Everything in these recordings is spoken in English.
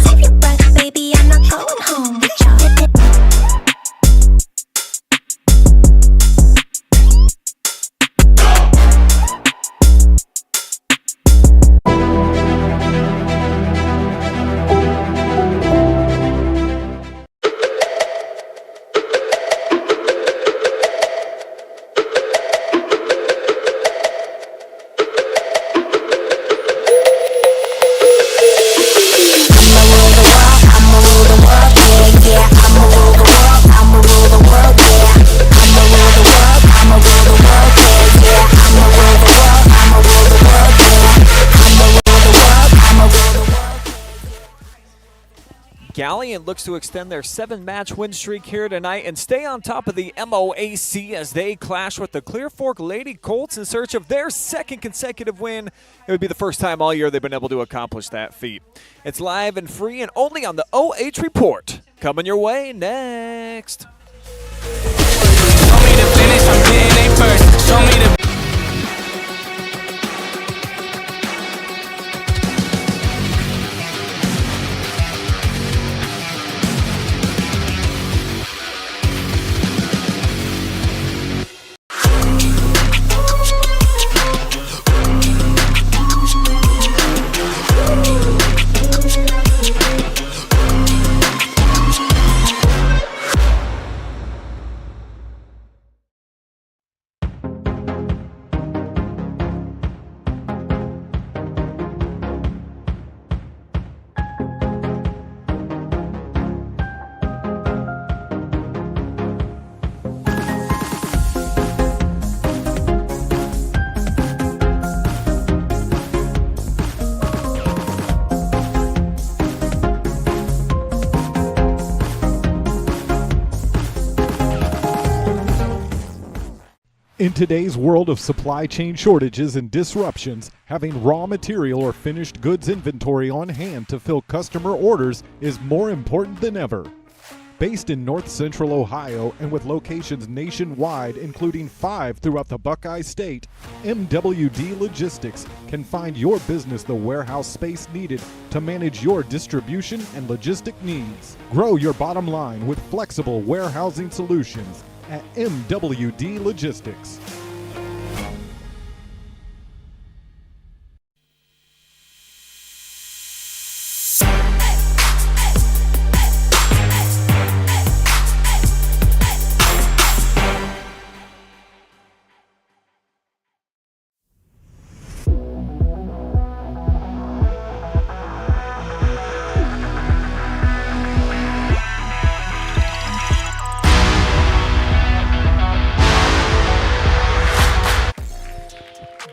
Save your breath, baby, I'm not going home with y'all. Galion looks to extend their 7-match win streak here tonight and stay on top of the MOAC as they clash with the Clear Fork Lady Colts in search of their second consecutive win. It would be the first time all year they've been able to accomplish that feat. It's live and free and only on the OH Report. Coming your way next. Show me the finish, I'm getting it first. Show me the In today's world of supply chain shortages and disruptions, having raw material or finished goods inventory on hand to fill customer orders is more important than ever. Based in North Central Ohio and with locations nationwide, including 5 throughout the Buckeye State, MWD Logistics can find your business the warehouse space needed to manage your distribution and logistic needs. Grow your bottom line with flexible warehousing solutions at MWD Logistics.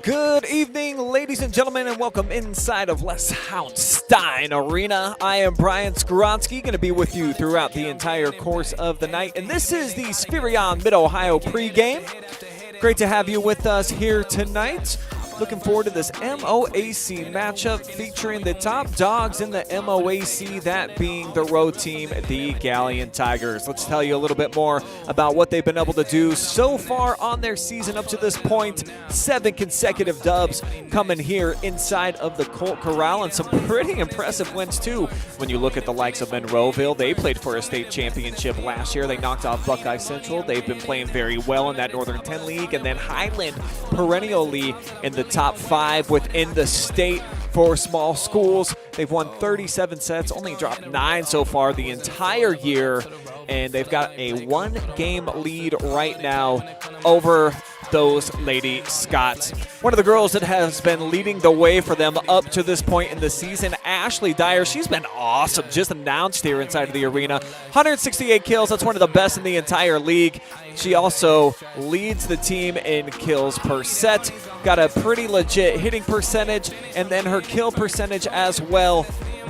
Good evening, ladies and gentlemen, and welcome inside of Les Houndstein Arena. I am Brian Skowronski, going to be with you throughout the entire course of the night, and this is the Spherion Mid Ohio pregame. Great to have you with us here tonight. Looking forward to this MOAC matchup featuring the top dogs in the MOAC, that being the road team, the Galion Tigers. Let's tell you a little bit more about what they've been able to do so far on their season up to this point. 7 consecutive dubs coming here inside of the Colt Corral, and some pretty impressive wins too. When you look at the likes of Monroeville, they played for a state championship last year. They knocked off Buckeye Central. They've been playing very well in that Northern 10 League, and then Highland perennially in the top 5 within the state for small schools. They've won 37 sets, only dropped 9 so far the entire year, and they've got a 1-game lead right now over those Lady Scots. One of the girls that has been leading the way for them up to this point in the season, Ashley Dyer, she's been awesome, just announced here inside of the arena. 168 kills, that's one of the best in the entire league. She also leads the team in kills per set. Got a pretty legit hitting percentage, and then her kill percentage as well.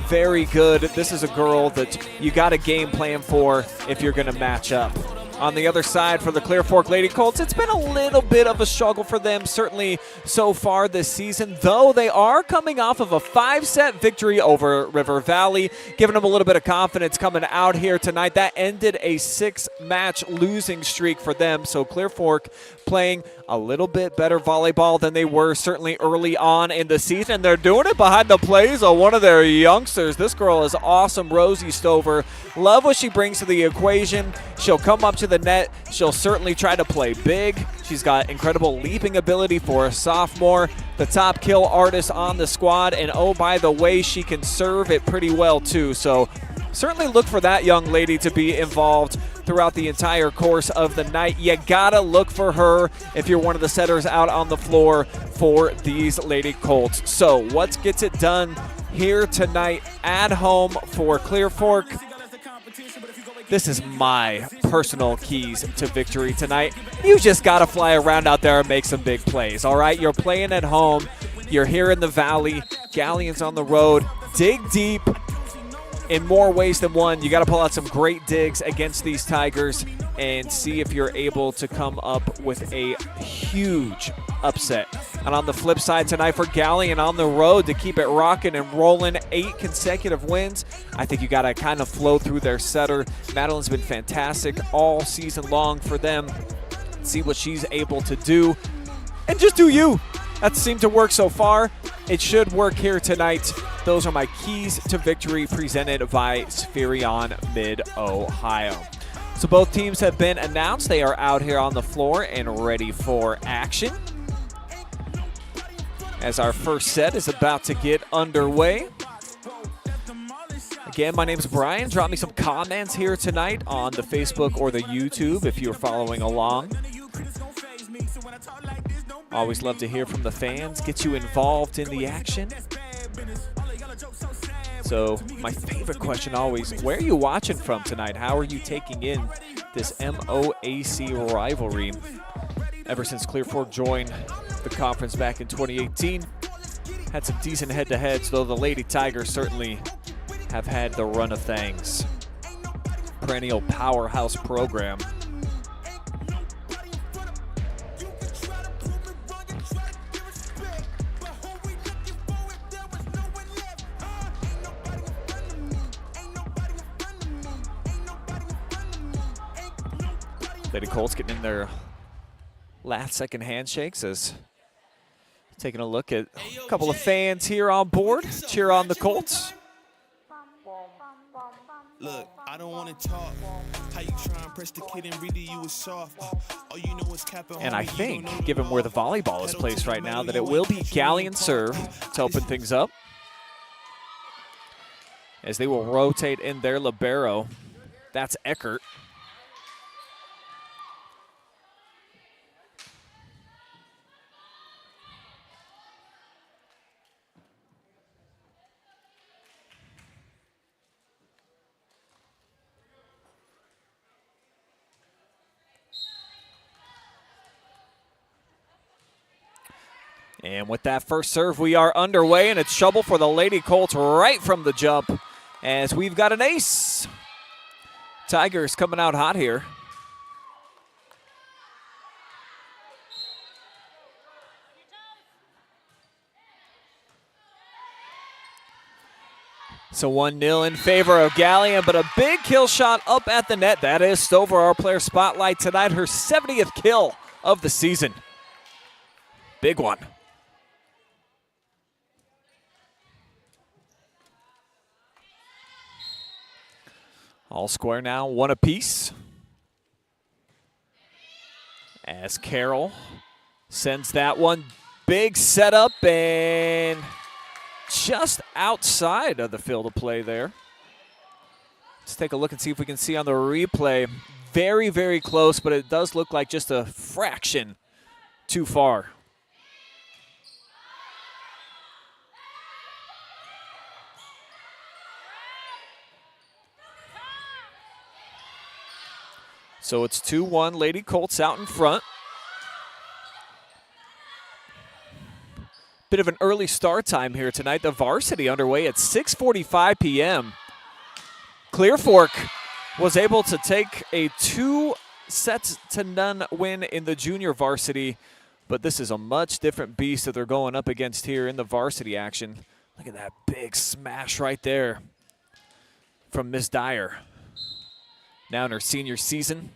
Very good. This is a girl that you got a game plan for if you're going to match up. On the other side for the Clear Fork Lady Colts, it's been a little bit of a struggle for them, certainly so far this season, though they are coming off of a 5-set victory over River Valley, giving them a little bit of confidence coming out here tonight. That ended a 6-match losing streak for them, so Clear Fork playing a little bit better volleyball than they were certainly early on in the season. They're doing it behind the plays of one of their youngsters. This girl is awesome, Rosie Stover. Love what she brings to the equation. She'll come up to the net. She'll certainly try to play big. She's got incredible leaping ability for a sophomore, the top kill artist on the squad, and oh, by the way, she can serve it pretty well too. So certainly look for that young lady to be involved throughout the entire course of the night. You gotta look for her if you're one of the setters out on the floor for these Lady Colts. So what gets it done here tonight at home for Clear Fork? This is my personal keys to victory tonight. You just gotta fly around out there and make some big plays, all right? You're playing at home. You're here in the Valley. Galion's on the road. Dig deep. In more ways than one, you got to pull out some great digs against these Tigers and see if you're able to come up with a huge upset. And on the flip side tonight for Galion on the road to keep it rocking and rolling, 8 consecutive wins. I think you got to kind of flow through their setter. Madeline's been fantastic all season long for them. See what she's able to do. And just do you. That seemed to work so far. It should work here tonight. Those are my keys to victory presented by Spherion Mid Ohio. So both teams have been announced. They are out here on the floor and ready for action. As our first set is about to get underway. Again, my name is Brian. Drop me some comments here tonight on the Facebook or the YouTube if you're following along. Always love to hear from the fans, get you involved in the action. So my favorite question always, where are you watching from tonight? How are you taking in this MOAC rivalry? Ever since Clear Fork joined the conference back in 2018, had some decent head-to-heads, though the Lady Tigers certainly have had the run of things. Perennial powerhouse program. Lady Colts getting in their last-second handshakes as taking a look at a couple of fans here on board. Cheer on the Colts. Look, I don't want to talk. How you try and press the kid and really you was soft. All you know is capping. And I think, given where the volleyball is placed right now, that it will be Galion serve to open things up. As they will rotate in their libero. That's Eckert. And with that first serve, we are underway, and it's trouble for the Lady Colts right from the jump as we've got an ace. Tigers coming out hot here. So 1-0 in favor of Galion, but a big kill shot up at the net. That is Stover, our player spotlight tonight, her 70th kill of the season. Big one. All square now, one apiece. As Carroll sends that one. Big setup and just outside of the field of play there. Let's take a look and see if we can see on the replay. Very, very close, but it does look like just a fraction too far. So it's 2-1, Lady Colts out in front. Bit of an early start time here tonight. The varsity underway at 6:45 p.m. Clear Fork was able to take a 2 6-0 win in the junior varsity, but this is a much different beast that they're going up against here in the varsity action. Look at that big smash right there from Miss Dyer. Now in her senior season.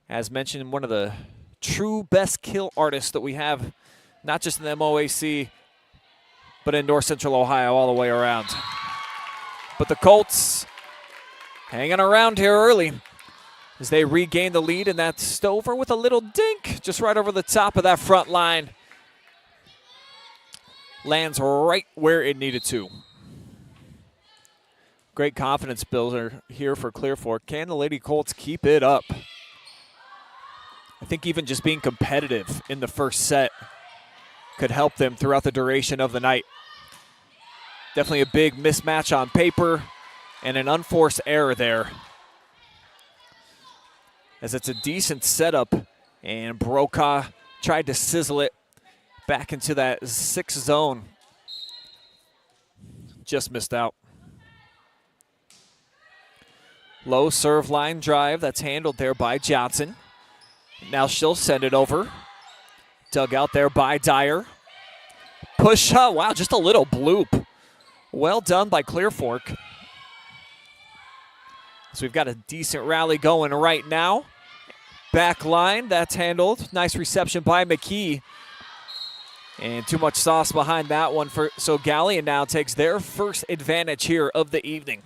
As mentioned, one of the true best kill artists that we have, not just in the MOAC, but in North Central Ohio all the way around. But the Colts hanging around here early as they regain the lead, and that's Stover with a little dink just right over the top of that front line. Lands right where it needed to. Great confidence builder here for Clear Fork. Can the Lady Colts keep it up? I think even just being competitive in the first set could help them throughout the duration of the night. Definitely a big mismatch on paper and an unforced error there, as it's a decent setup, and Brough tried to sizzle it back into that 6 zone. Just missed out. Low serve line drive that's handled there by Johnson. Now she'll send it over. Dug out there by Dyer. Push shot, wow, just a little bloop. Well done by Clear Fork. So we've got a decent rally going right now. Back line, that's handled. Nice reception by McKee. And too much sauce behind that one. So Galion now takes their first advantage here of the evening.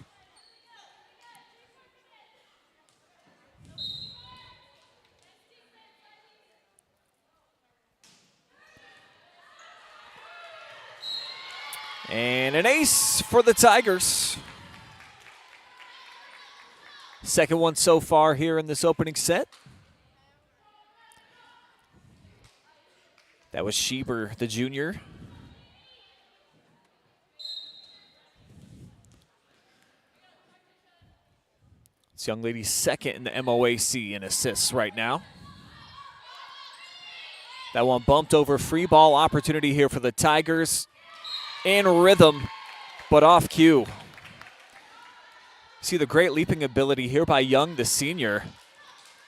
And an ace for the Tigers. Second one so far here in this opening set. That was Schieber, the junior. This young lady's second in the MOAC in assists right now. That one bumped over. Free ball opportunity here for the Tigers. In rhythm, but off cue. See the great leaping ability here by Young, the senior.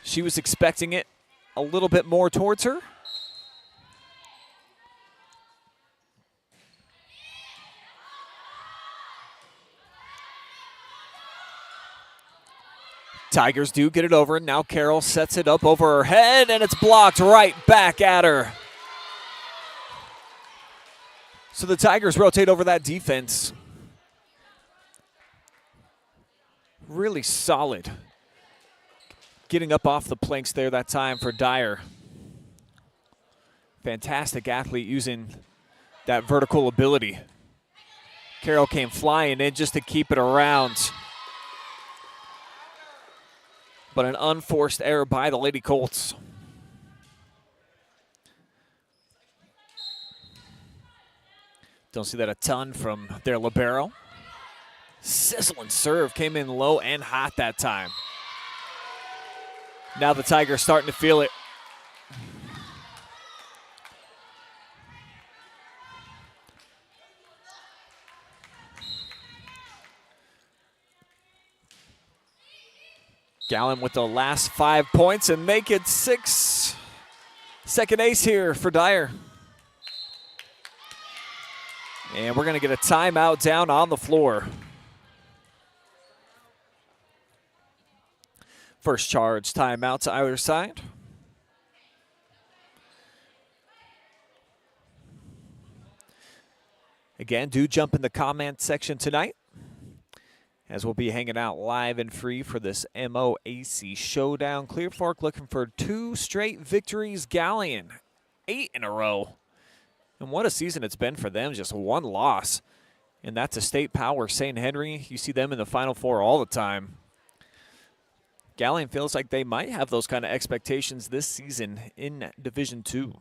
She was expecting it a little bit more towards her. Tigers do get it over, and now Carroll sets it up over her head, and it's blocked right back at her. So the Tigers rotate over that defense. Really solid. Getting up off the planks there that time for Dyer. Fantastic athlete using that vertical ability. Carroll came flying in just to keep it around. But an unforced error by the Lady Colts. Don't see that a ton from their libero. Sizzling serve came in low and hot that time. Now the Tigers starting to feel it. Galion with the last 5 points and make it 6. Second ace here for Dyer. And we're going to get a timeout down on the floor. First charge timeout to either side. Again, do jump in the comment section tonight, as we'll be hanging out live and free for this MOAC showdown. Clear Fork looking for 2 straight victories. Galion, 8 in a row. And what a season it's been for them, just 1 loss. And that's a state power, St. Henry. You see them in the Final Four all the time. Galion feels like they might have those kind of expectations this season in Division II.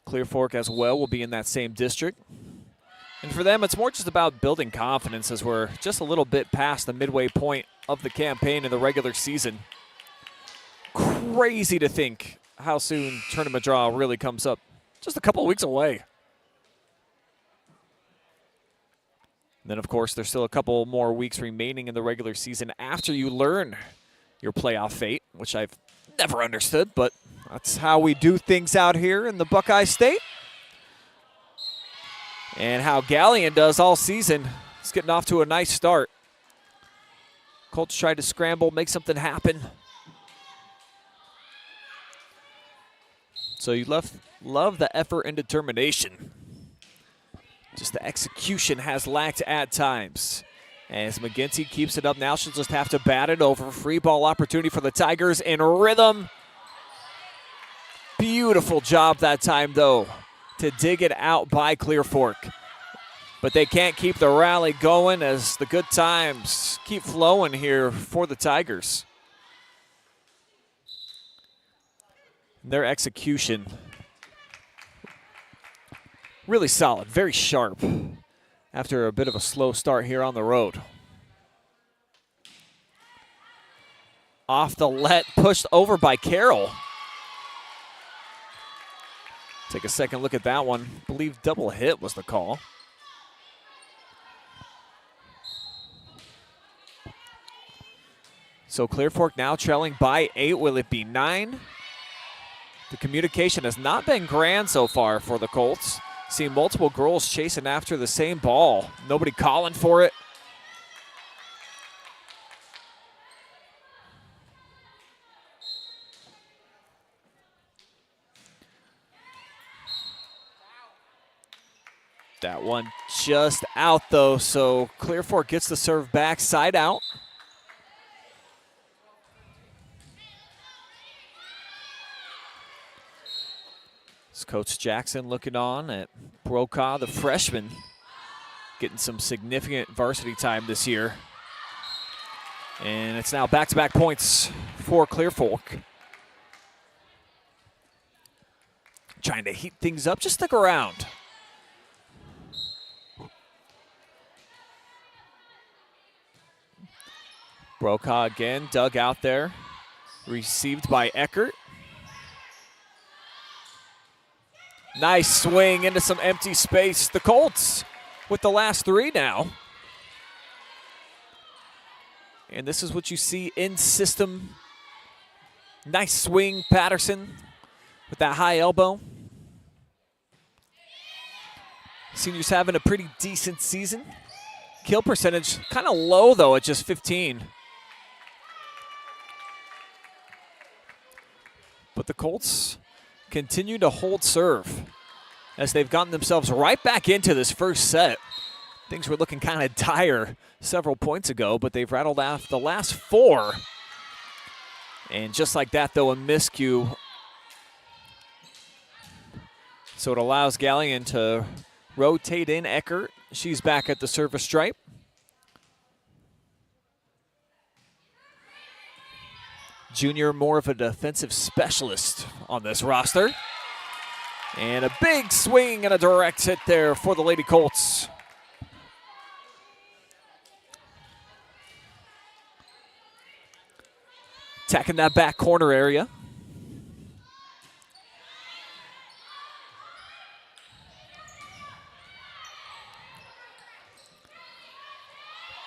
Clear Fork as well will be in that same district. And for them, it's more just about building confidence, as we're just a little bit past the midway point of the campaign in the regular season. Crazy to think how soon tournament draw really comes up. Just a couple of weeks away. And then, of course, there's still a couple more weeks remaining in the regular season after you learn your playoff fate, which I've never understood, but that's how we do things out here in the Buckeye State. And how Galion does all season. It's getting off to a nice start. Colts tried to scramble, make something happen. So you love the effort and determination. Just the execution has lacked at times. As McGinty keeps it up now, she'll just have to bat it over. Free ball opportunity for the Tigers in rhythm. Beautiful job that time, though, to dig it out by Clear Fork. But they can't keep the rally going as the good times keep flowing here for the Tigers. Their execution, really solid, very sharp after a bit of a slow start here on the road. Off the let, pushed over by Carroll. Take a second look at that one. I believe double hit was the call. So Clear Fork now trailing by 8. Will it be 9? The communication has not been grand so far for the Colts. See multiple girls chasing after the same ball. Nobody calling for it. That one just out, though, so Clear Fork gets the serve back, side out. It's Coach Jackson looking on at Brough, the freshman, getting some significant varsity time this year. And it's now back-to-back points for Clear Fork. Trying to heat things up, just stick around. Brough again, dug out there, received by Eckert. Nice swing into some empty space. The Colts with the last 3 now. And this is what you see in system. Nice swing, Patterson, with that high elbow. Seniors having a pretty decent season. Kill percentage kind of low, though, at just 15. But the Colts continue to hold serve as they've gotten themselves right back into this first set. Things were looking kind of dire several points ago, but they've rattled off the last 4. And just like that, though, a miscue. So it allows Galion to rotate in Eckert. She's back at the service stripe. Junior, more of a defensive specialist on this roster. And a big swing and a direct hit there for the Lady Colts. Attacking that back corner area.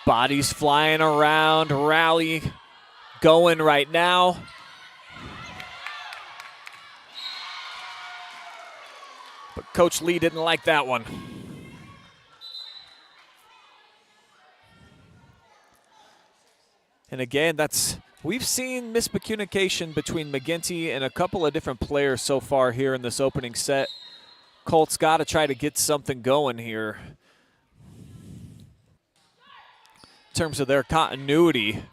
Bodies flying around, rally going right now. But Coach Lee didn't like that one. And again, we've seen miscommunication between McGinty and a couple of different players so far here in this opening set. Colts got to try to get something going here in terms of their continuity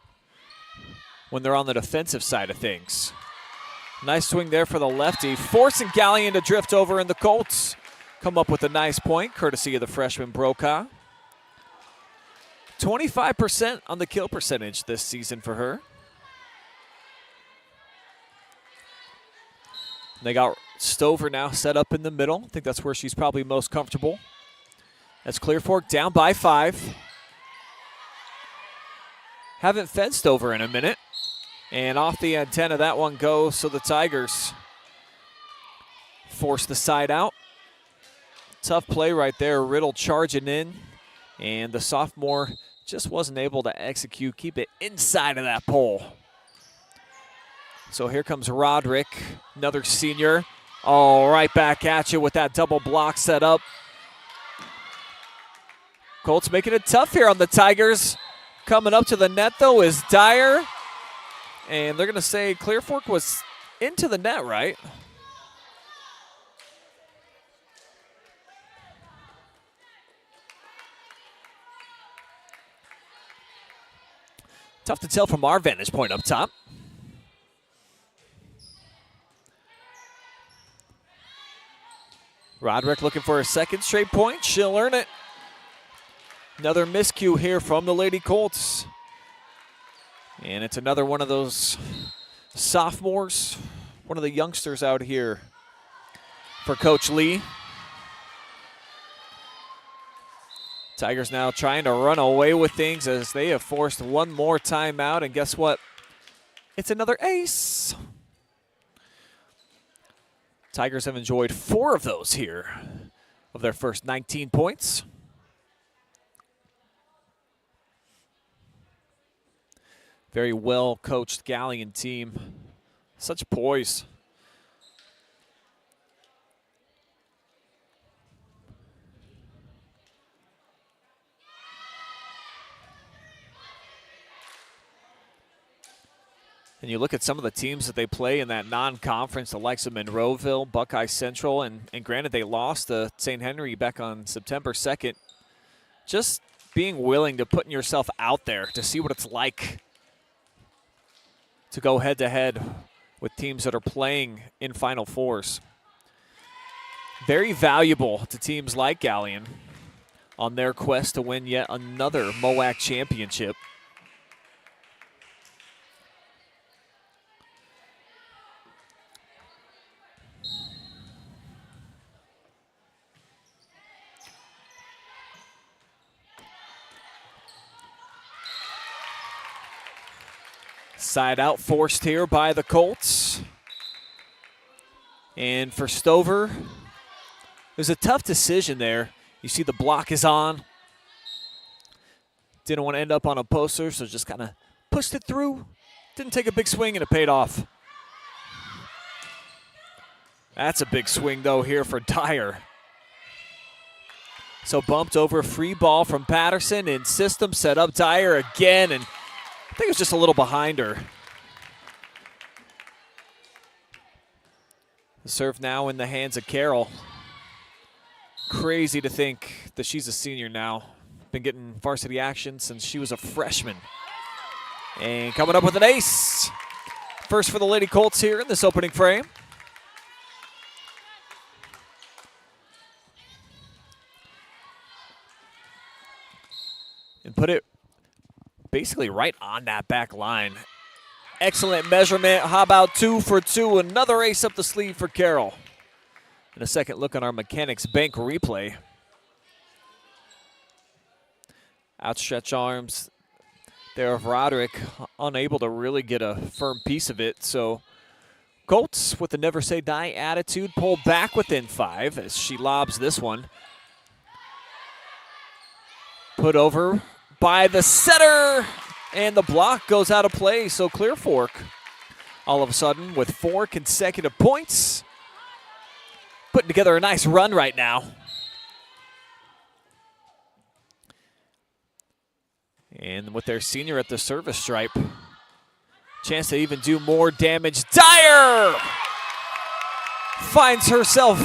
when they're on the defensive side of things. Nice swing there for the lefty, forcing Galion to drift over, and the Colts come up with a nice point, courtesy of the freshman Brough. 25% on the kill percentage this season for her. They got Stover now set up in the middle. I think that's where she's probably most comfortable. That's Clear Fork down by 5. Haven't fed Stover in a minute. And off the antenna, that one goes, so the Tigers force the side out. Tough play right there. Riddle charging in. And the sophomore just wasn't able to execute, keep it inside of that pole. So here comes Roderick, another senior. Oh, right back at you with that double block set up. Colts making it tough here on the Tigers. Coming up to the net, though, is Dyer. And they're going to say Clear Fork was into the net, right? Tough to tell from our vantage point up top. Roderick looking for a second straight point. She'll earn it. Another miscue here from the Lady Colts. And it's another one of those sophomores, one of the youngsters out here for Coach Lee. Tigers now trying to run away with things as they have forced one more timeout. And guess what? It's another ace. Tigers have enjoyed 4 of those here of their first 19 points. Very well coached Galion team. Such poise. And you look at some of the teams that they play in that non-conference, the likes of Monroeville, Buckeye Central, and granted they lost to St. Henry back on September 2nd. Just being willing to put yourself out there to see what it's like to go head-to-head with teams that are playing in Final Fours. Very valuable to teams like Galion on their quest to win yet another MOAC championship. Side out forced here by the Colts. And for Stover, it was a tough decision there. You see the block is on. Didn't want to end up on a poster, so just kind of pushed it through. Didn't take a big swing, and it paid off. That's a big swing, though, here for Dyer. So bumped over, free ball from Patterson, and system set up Dyer again, and I think it was just a little behind her. The serve now in the hands of Carroll. Crazy to think that she's a senior now. Been getting varsity action since she was a freshman. And coming up with an ace. First for the Lady Colts here in this opening frame. And put it basically right on that back line. Excellent measurement. How about 2 for 2? Another ace up the sleeve for Carroll. And a second look on our Mechanics Bank replay. Outstretched arms there of Roderick, unable to really get a firm piece of it. So Colts with the never say die attitude pull back within 5 as she lobs this one. Put over by the setter, and the block goes out of play. So Clear Fork all of a sudden with 4 consecutive points, putting together a nice run right now. And with their senior at the service stripe, chance to even do more damage. Dyer finds herself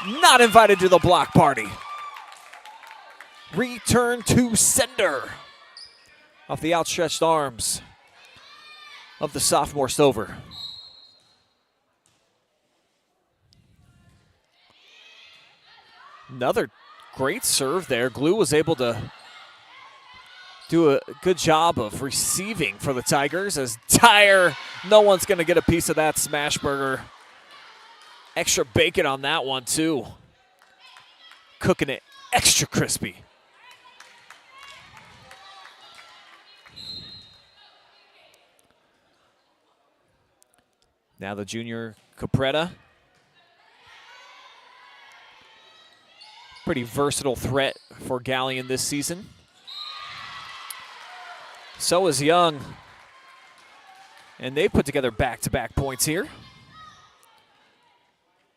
not invited to the block party. Return to sender off the outstretched arms of the sophomore Stover. Another great serve there. Glue was able to do a good job of receiving for the Tigers as Dyer, no one's going to get a piece of that smash burger. Extra bacon on that one too. Cooking it extra crispy. Now the junior Capretta. Pretty versatile threat for Galion this season. So is Young. And they put together back-to-back points here.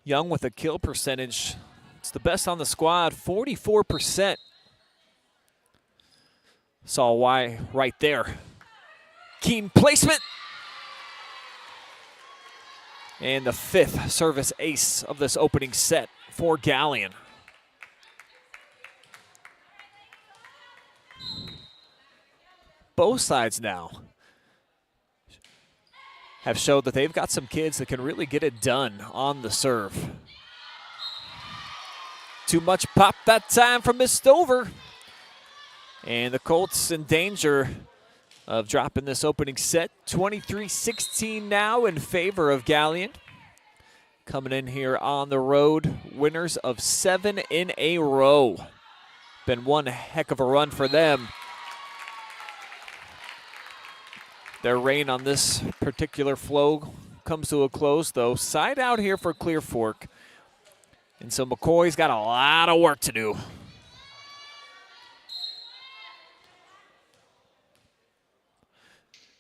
Young with a kill percentage. It's the best on the squad, 44%. Saw why right there. Keen placement. And the 5th service ace of this opening set for Galion. Both sides now have showed that they've got some kids that can really get it done on the serve. Too much pop that time from Miss Stover. And the Colts in danger of dropping this opening set. 23-16 now in favor of Galion. Coming in here on the road, winners of 7 in a row. Been one heck of a run for them. Their reign on this particular flow comes to a close, though. Side out here for Clear Fork. And so McCoy's got a lot of work to do.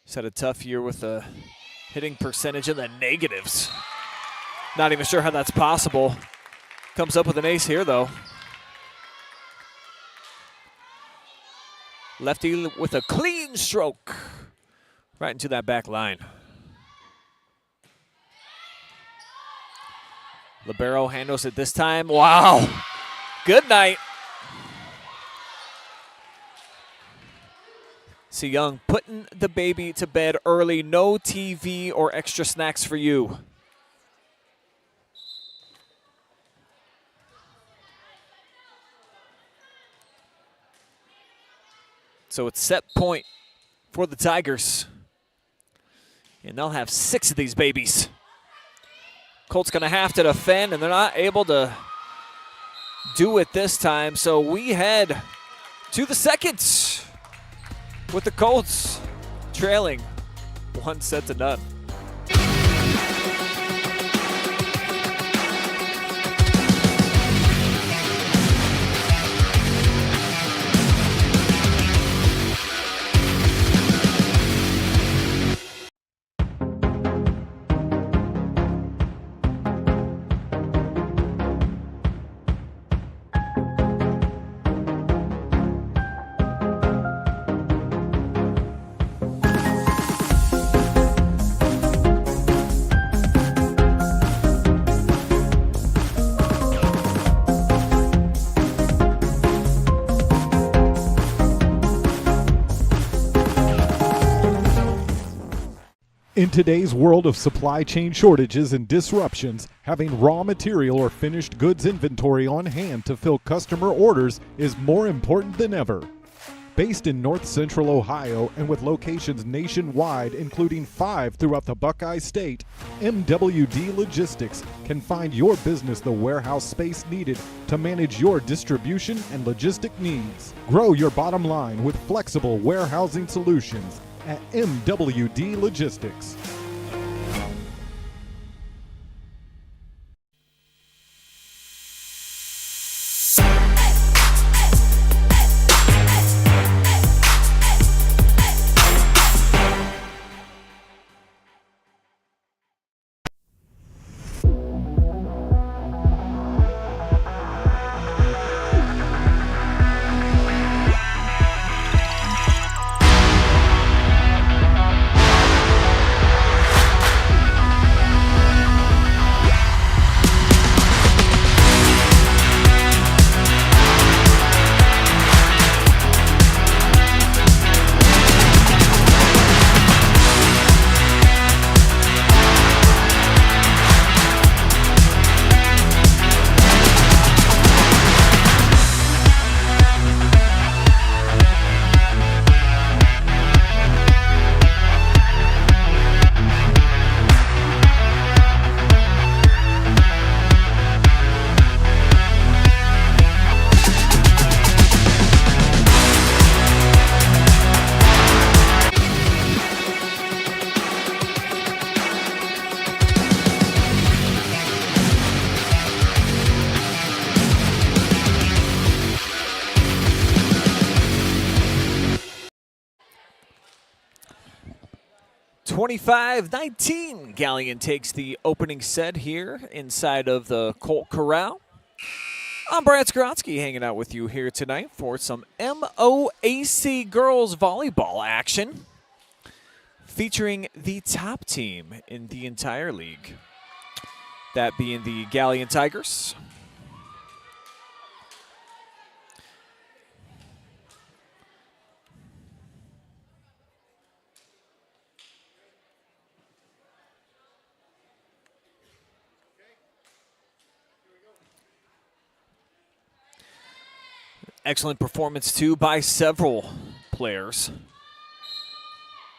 He's had a tough year with a hitting percentage in the negatives. Not even sure how that's possible. Comes up with an ace here, though. Lefty with a clean stroke. Right into that back line. Libero handles it this time. Wow. Good night. See Young putting the baby to bed early. No TV or extra snacks for you. So it's set point for the Tigers. And they'll have 6 of these babies. Colts going to have to defend, and they're not able to do it this time. So we head to the second with the Colts trailing 1-0. In today's world of supply chain shortages and disruptions, having raw material or finished goods inventory on hand to fill customer orders is more important than ever. Based in North Central Ohio and with locations nationwide, including 5 throughout the Buckeye State, MWD Logistics can find your business the warehouse space needed to manage your distribution and logistic needs. Grow your bottom line with flexible warehousing solutions at MWD Logistics. 25-19. Galion takes the opening set here inside of the Colt Corral. I'm Brian Skowronski hanging out with you here tonight for some MOAC girls volleyball action featuring the top team in the entire league, that being the Galion Tigers. Excellent performance, too, by several players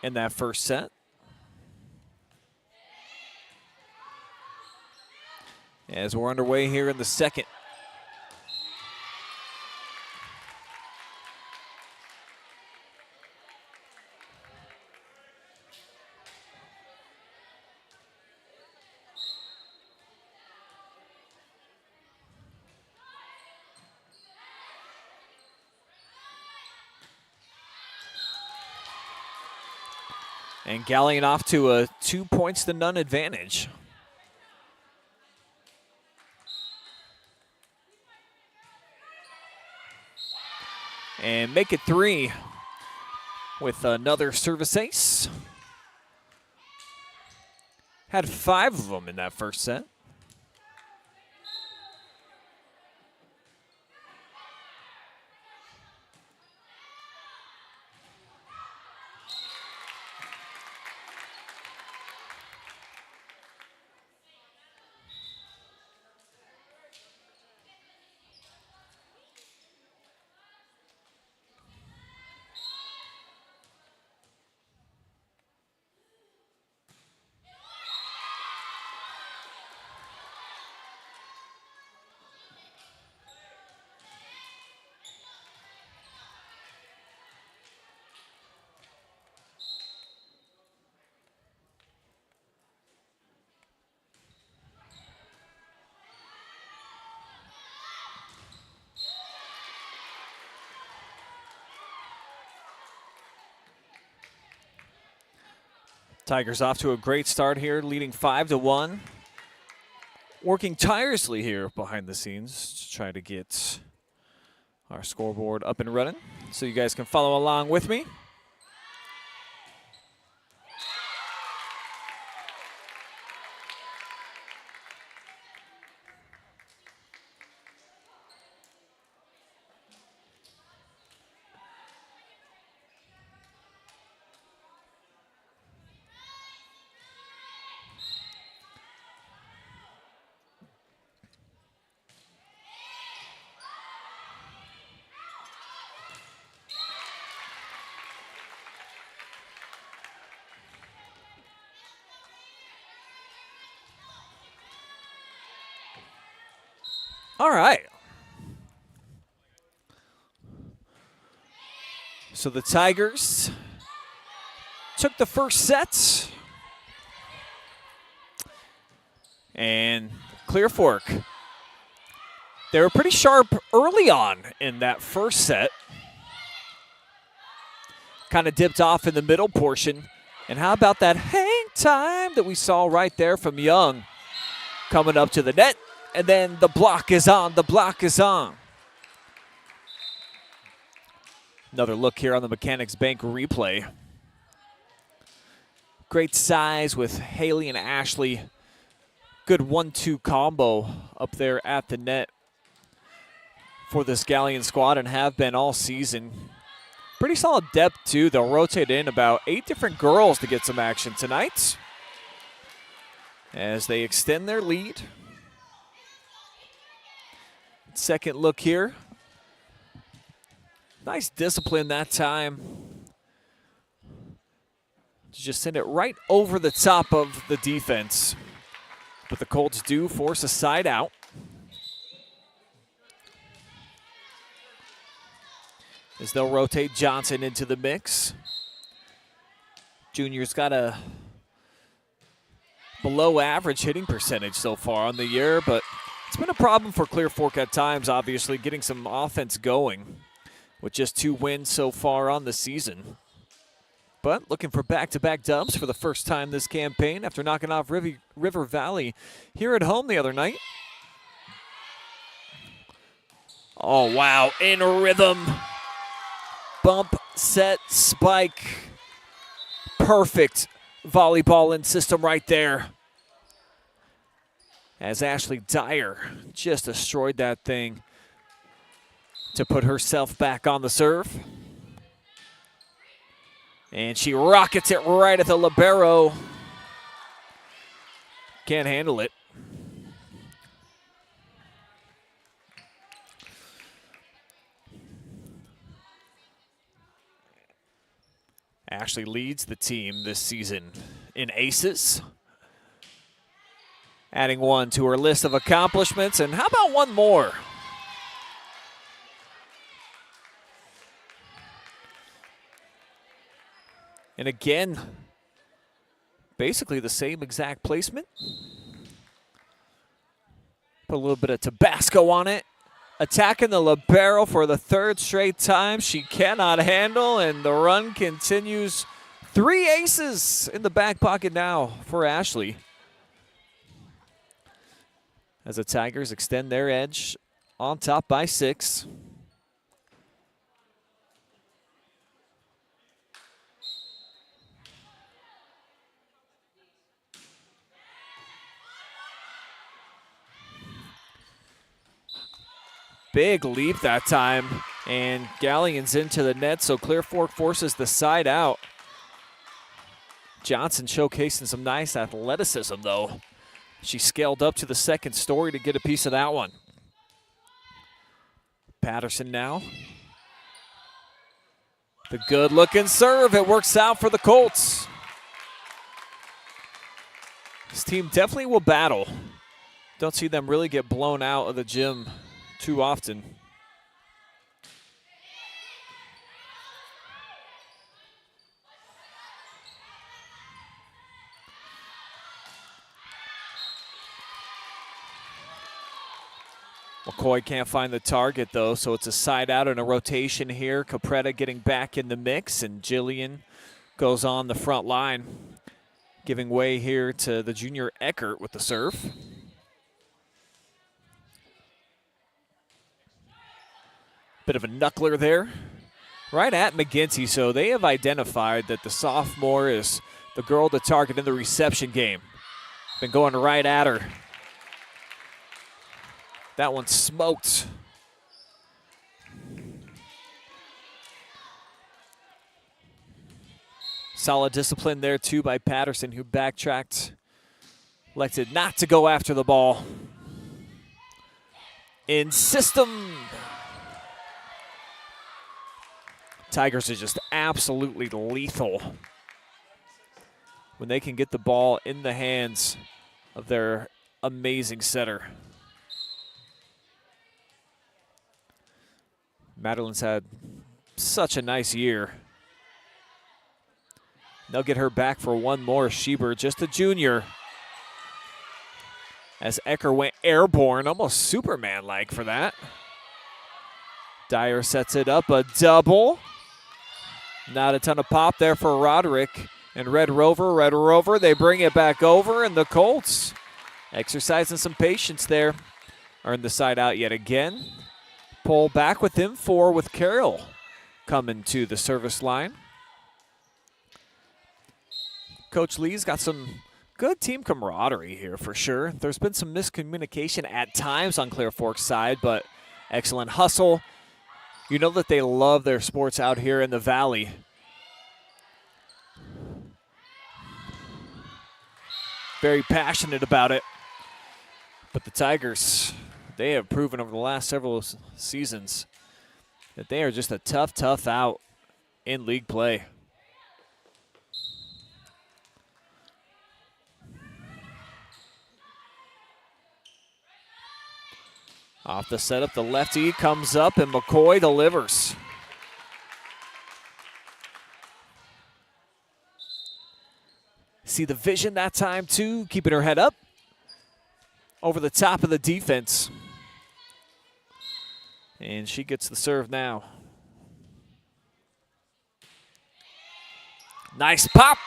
in that first set. As we're underway here in the second. And Galion off to a 2-0 advantage. And make it 3 with another service ace. Had 5 of them in that first set. Tigers off to a great start here, leading 5-1. Working tirelessly here behind the scenes to try to get our scoreboard up and running so you guys can follow along with me. All right. So the Tigers took the first set. And Clear Fork, they were pretty sharp early on in that first set. Kind of dipped off in the middle portion. And how about that hang time that we saw right there from Young coming up to the net? And then the block is on, the block is on. Another look here on the Mechanics Bank replay. Great size with Haley and Ashley. Good 1-2 combo up there at the net for this Galion squad and have been all season. Pretty solid depth, too. They'll rotate in about 8 different girls to get some action tonight as they extend their lead. Second look here. Nice discipline that time to just send it right over the top of the defense. But the Colts do force a side out. As they'll rotate Johnson into the mix. Junior's got a below average hitting percentage so far on the year, but it's been a problem for Clear Fork at times, obviously, getting some offense going with just 2 wins so far on the season. but looking for back-to-back dubs for the first time this campaign after knocking off River Valley here at home the other night. Oh, wow, in rhythm. Bump, set, spike. Perfect volleyball in system right there. As Ashley Dyer just destroyed that thing to put herself back on the serve. And she rockets it right at the libero. Can't handle it. Ashley leads the team this season in aces. Adding one to her list of accomplishments, and how about one more? And again, basically the same exact placement. Put a little bit of Tabasco on it. Attacking the libero for the third straight time. She cannot handle, and the run continues. 3 aces in the back pocket now for Ashley. As the Tigers extend their edge on top by 6. Big leap that time, and Galion's into the net, so Clear Fork forces the side out. Johnson showcasing some nice athleticism, though. She scaled up to the second story to get a piece of that one. Patterson now. The good-looking serve. It works out for the Colts. This team definitely will battle. Don't see them really get blown out of the gym too often. McCoy can't find the target, though, so it's a side out and a rotation here. Capretta getting back in the mix, and Jillian goes on the front line, giving way here to the junior Eckert with the serve. Bit of a knuckler there, right at McGinty, so they have identified that the sophomore is the girl to target in the reception game. Been going right at her. That one smoked. Solid discipline there, too, by Patterson, who backtracked, elected not to go after the ball. In system. Tigers are just absolutely lethal when they can get the ball in the hands of their amazing setter. Madeline's had such a nice year. They'll get her back for one more. Schieber, just a junior. As Ecker went airborne, almost Superman-like for that. Dyer sets it up, a double. Not a ton of pop there for Roderick. And Red Rover, they bring it back over, and the Colts exercising some patience there. Earn the side out yet again. Pull back with him, 4 with Carroll coming to the service line. Coach Lee's got some good team camaraderie here for sure. There's been some miscommunication at times on Clear Fork's side, but excellent hustle. You know that they love their sports out here in the Valley. Very passionate about it. But the Tigers, they have proven over the last several seasons that they are just a tough out in league play. Off the setup, the lefty comes up, and McCoy delivers. See the vision that time, too, keeping her head up over the top of the defense. And she gets the serve now. Nice pop.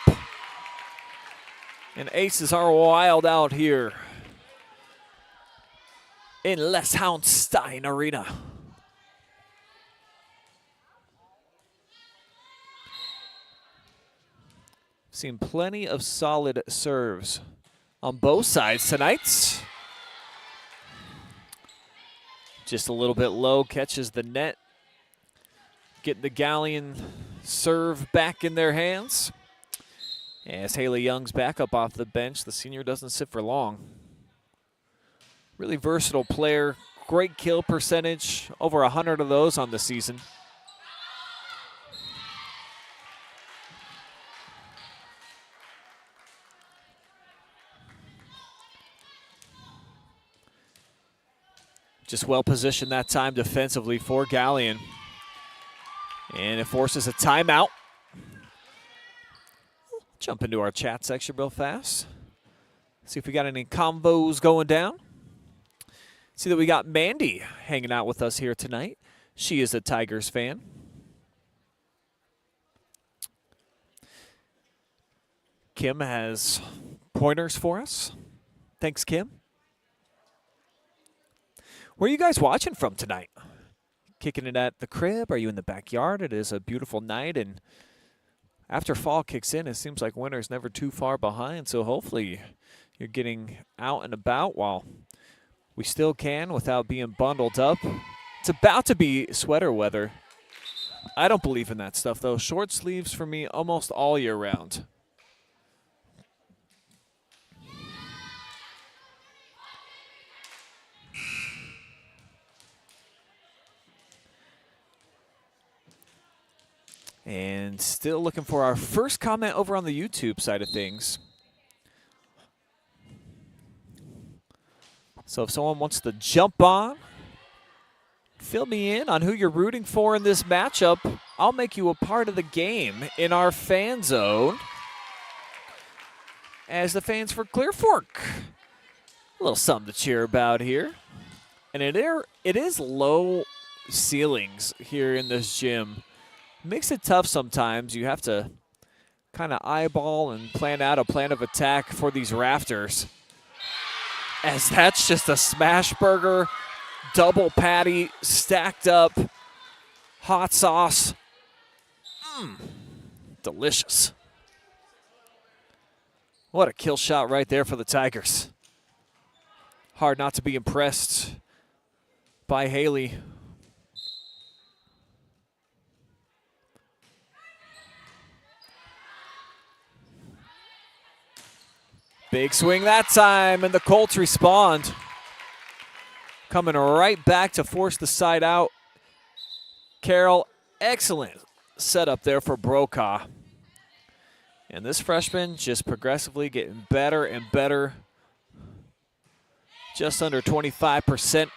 And aces are wild out here in Leshounstein Arena. Seen plenty of solid serves on both sides tonight. Just a little bit low, catches the net. Getting the Galion serve back in their hands. As Haley Young's back up off the bench, the senior doesn't sit for long. Really versatile player, great kill percentage, over 100 of those on the season. Just well positioned that time defensively for Galion. And it forces a timeout. Jump into our chat section real fast. See if we got any combos going down. See that we got Mandy hanging out with us here tonight. She is a Tigers fan. Kim has pointers for us. Thanks, Kim. Where are you guys watching from tonight? Kicking it at the crib? Are you in the backyard? It is a beautiful night, and after fall kicks in, it seems like winter's never too far behind, so hopefully you're getting out and about while we still can without being bundled up. It's about to be sweater weather. I don't believe in that stuff, though. Short sleeves for me almost all year round. And still looking for our first comment over on the YouTube side of things. So if someone wants to jump on, fill me in on who you're rooting for in this matchup, I'll make you a part of the game in our fan zone. As the fans for Clear Fork, a little something to cheer about here. And it is low ceilings here in this gym. Makes it tough sometimes. You have to kind of eyeball and plan out a plan of attack for these rafters. As that's just a smash burger, double patty, stacked up, hot sauce. Delicious. What a kill shot right there for the Tigers. Hard not to be impressed by Haley. Big swing that time, and the Colts respond. Coming right back to force the side out. Carroll, excellent setup there for Brough. And this freshman just progressively getting better and better. Just under 25%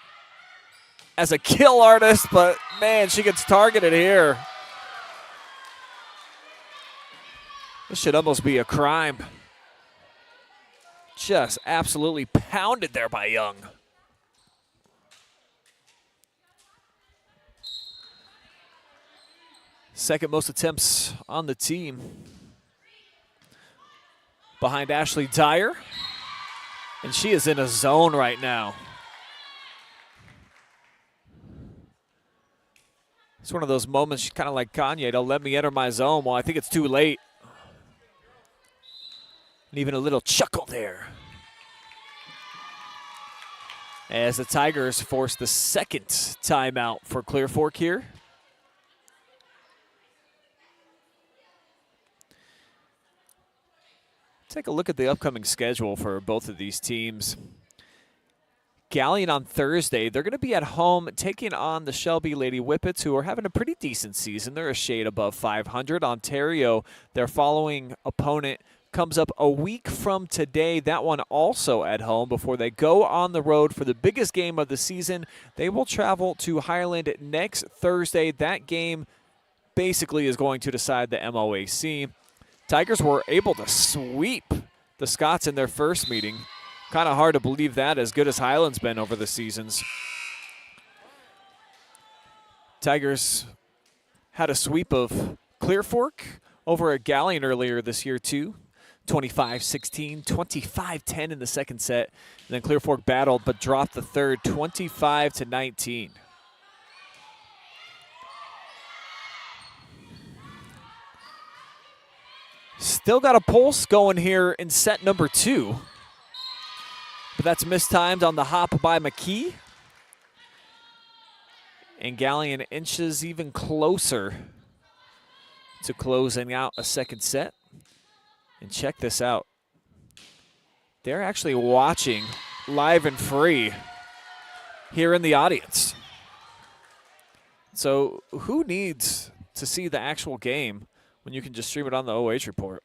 as a kill artist, but man, she gets targeted here. This should almost be a crime. Just absolutely pounded there by Young. Second most attempts on the team. Behind Ashley Dyer. And she is in a zone right now. It's one of those moments she's kind of like Kanye. Don't let me enter my zone. Well, I think it's too late. And even a little chuckle there. As the Tigers force the second timeout for Clear Fork here. Take a look at the upcoming schedule for both of these teams. Galion on Thursday, they're going to be at home taking on the Shelby Lady Whippets, who are having a pretty decent season. They're a shade above 500. Ontario, their following opponent, comes up a week from today. That one also at home before they go on the road for the biggest game of the season. They will travel to Highland next Thursday. That game basically is going to decide the MOAC. Tigers were able to sweep the Scots in their first meeting. Kind of hard to believe that, as good as Highland's been over the seasons. Tigers had a sweep of Clear Fork over at Galion earlier this year, too. 25-16, 25-10 in the second set. And then Clear Fork battled but dropped the third, 25-19. Still got a pulse going here in set number 2. But that's mistimed on the hop by McKee. And Galion inches even closer to closing out a second set. And check this out. They're actually watching live and free here in the audience. So who needs to see the actual game when you can just stream it on the OH report?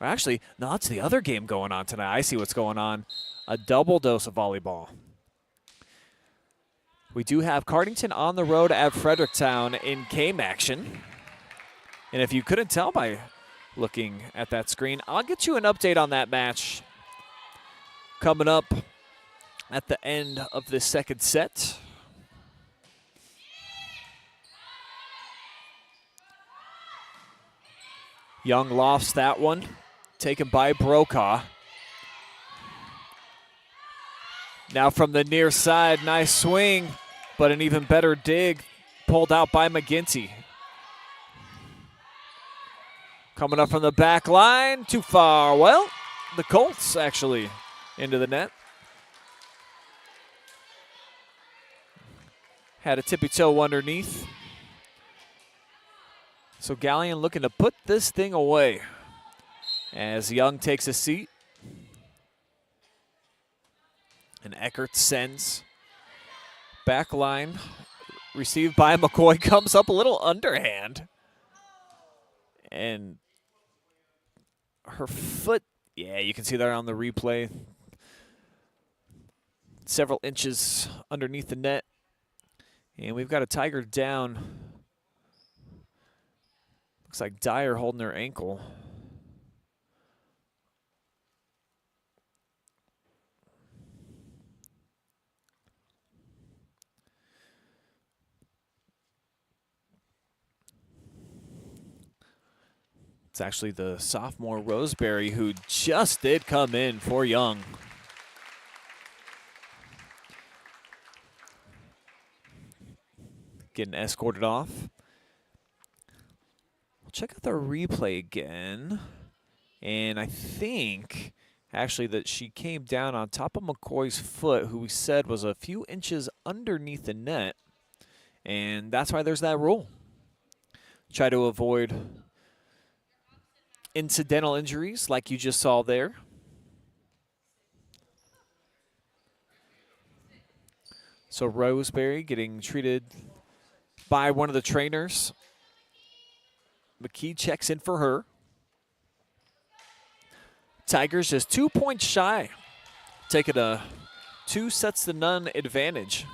Or actually, no, it's the other game going on tonight. I see what's going on. A double dose of volleyball. We do have Cardington on the road at Fredericktown in game action. And if you couldn't tell by looking at that screen, I'll get you an update on that match coming up at the end of this second set. Young lofts that one, taken by Brough. Now from the near side, nice swing, but an even better dig pulled out by McGinty. Coming up from the back line, too far. Well, the Colts actually into the net. Had a tippy toe underneath. So Galion looking to put this thing away as Young takes a seat. And Eckert sends. Back line received by McCoy, comes up a little underhand. And her foot, yeah, you can see that on the replay. Several inches underneath the net. And we've got a Tiger down. Looks like Dyer holding her ankle. It's actually the sophomore Roseberry who just did come in for Young. Getting escorted off. We'll check out the replay again. And I think actually that she came down on top of McCoy's foot, who we said was a few inches underneath the net. And that's why there's that rule. Try to avoid incidental injuries like you just saw there. So Roseberry getting treated by one of the trainers. McKee checks in for her. Tigers just 2 points shy, taking a 2-0 advantage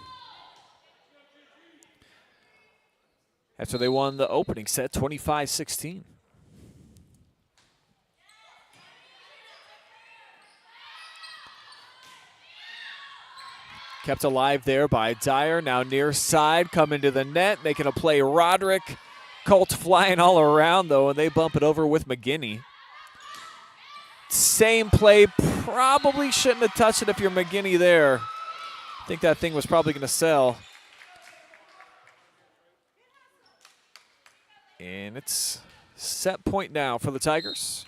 after they won the opening set 25-16. Kept alive there by Dyer. Now near side, coming to the net, making a play. Roderick. Colt flying all around, though, and they bump it over with McGinney. Same play. Probably shouldn't have touched it if you're McGinney there. I think that thing was probably going to sell. And it's set point now for the Tigers.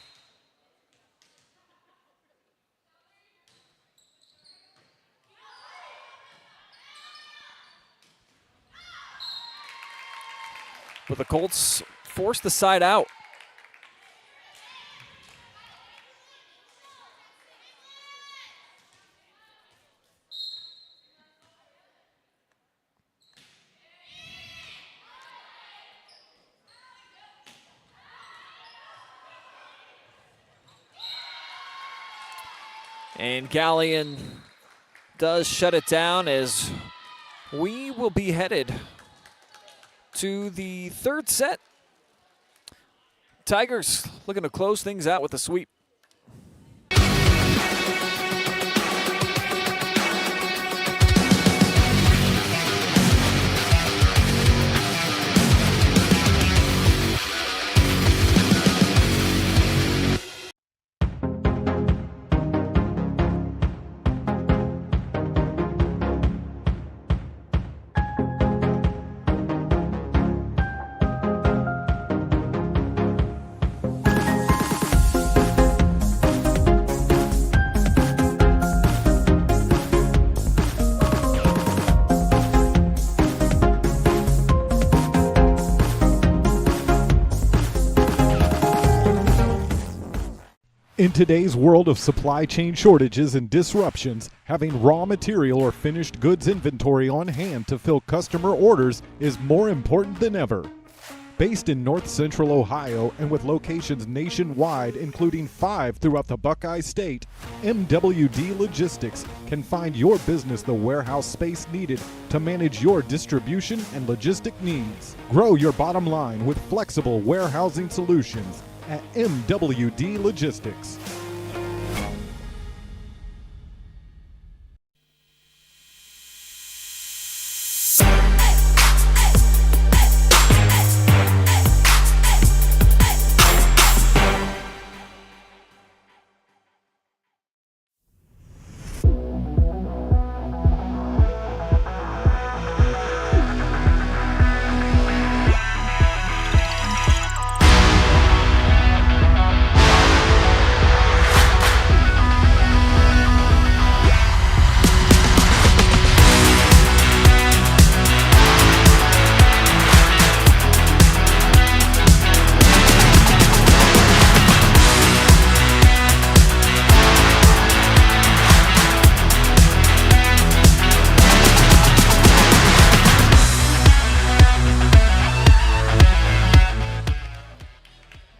But the Colts force the side out. And Galion does shut it down as we will be headed to the third set. Tigers looking to close things out with a sweep. In today's world of supply chain shortages and disruptions, having raw material or finished goods inventory on hand to fill customer orders is more important than ever. Based in North Central Ohio and with locations nationwide, including 5 throughout the Buckeye State, MWD Logistics can find your business the warehouse space needed to manage your distribution and logistic needs. Grow your bottom line with flexible warehousing solutions at MWD Logistics.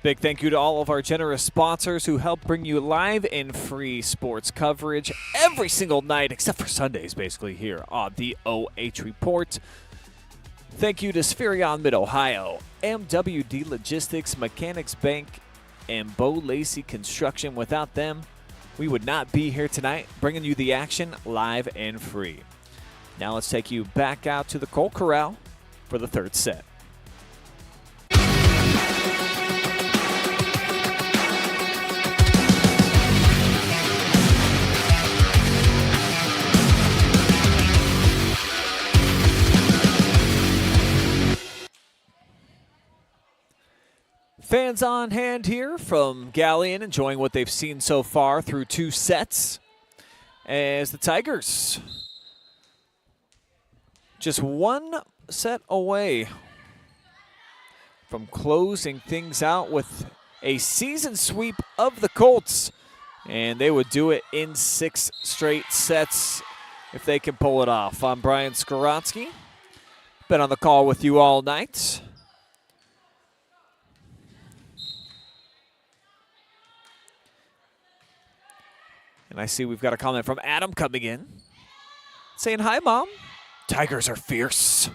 Big thank you to all of our generous sponsors who help bring you live and free sports coverage every single night, except for Sundays, basically, here on the OH Report. Thank you to Spherion Mid Ohio, MWD Logistics, Mechanics Bank, and Lacey Construction. Without them, we would not be here tonight, bringing you the action live and free. Now let's take you back out to the Colt Corral for the third set. Fans on hand here from Galion, enjoying what they've seen so far through 2 sets, as the Tigers just 1 set away from closing things out with a season sweep of the Colts, and they would do it in 6 straight sets if they can pull it off. I'm Brian Skowronski, been on the call with you all night. And I see we've got a comment from Adam coming in, saying, "Hi, Mom. Tigers are fierce."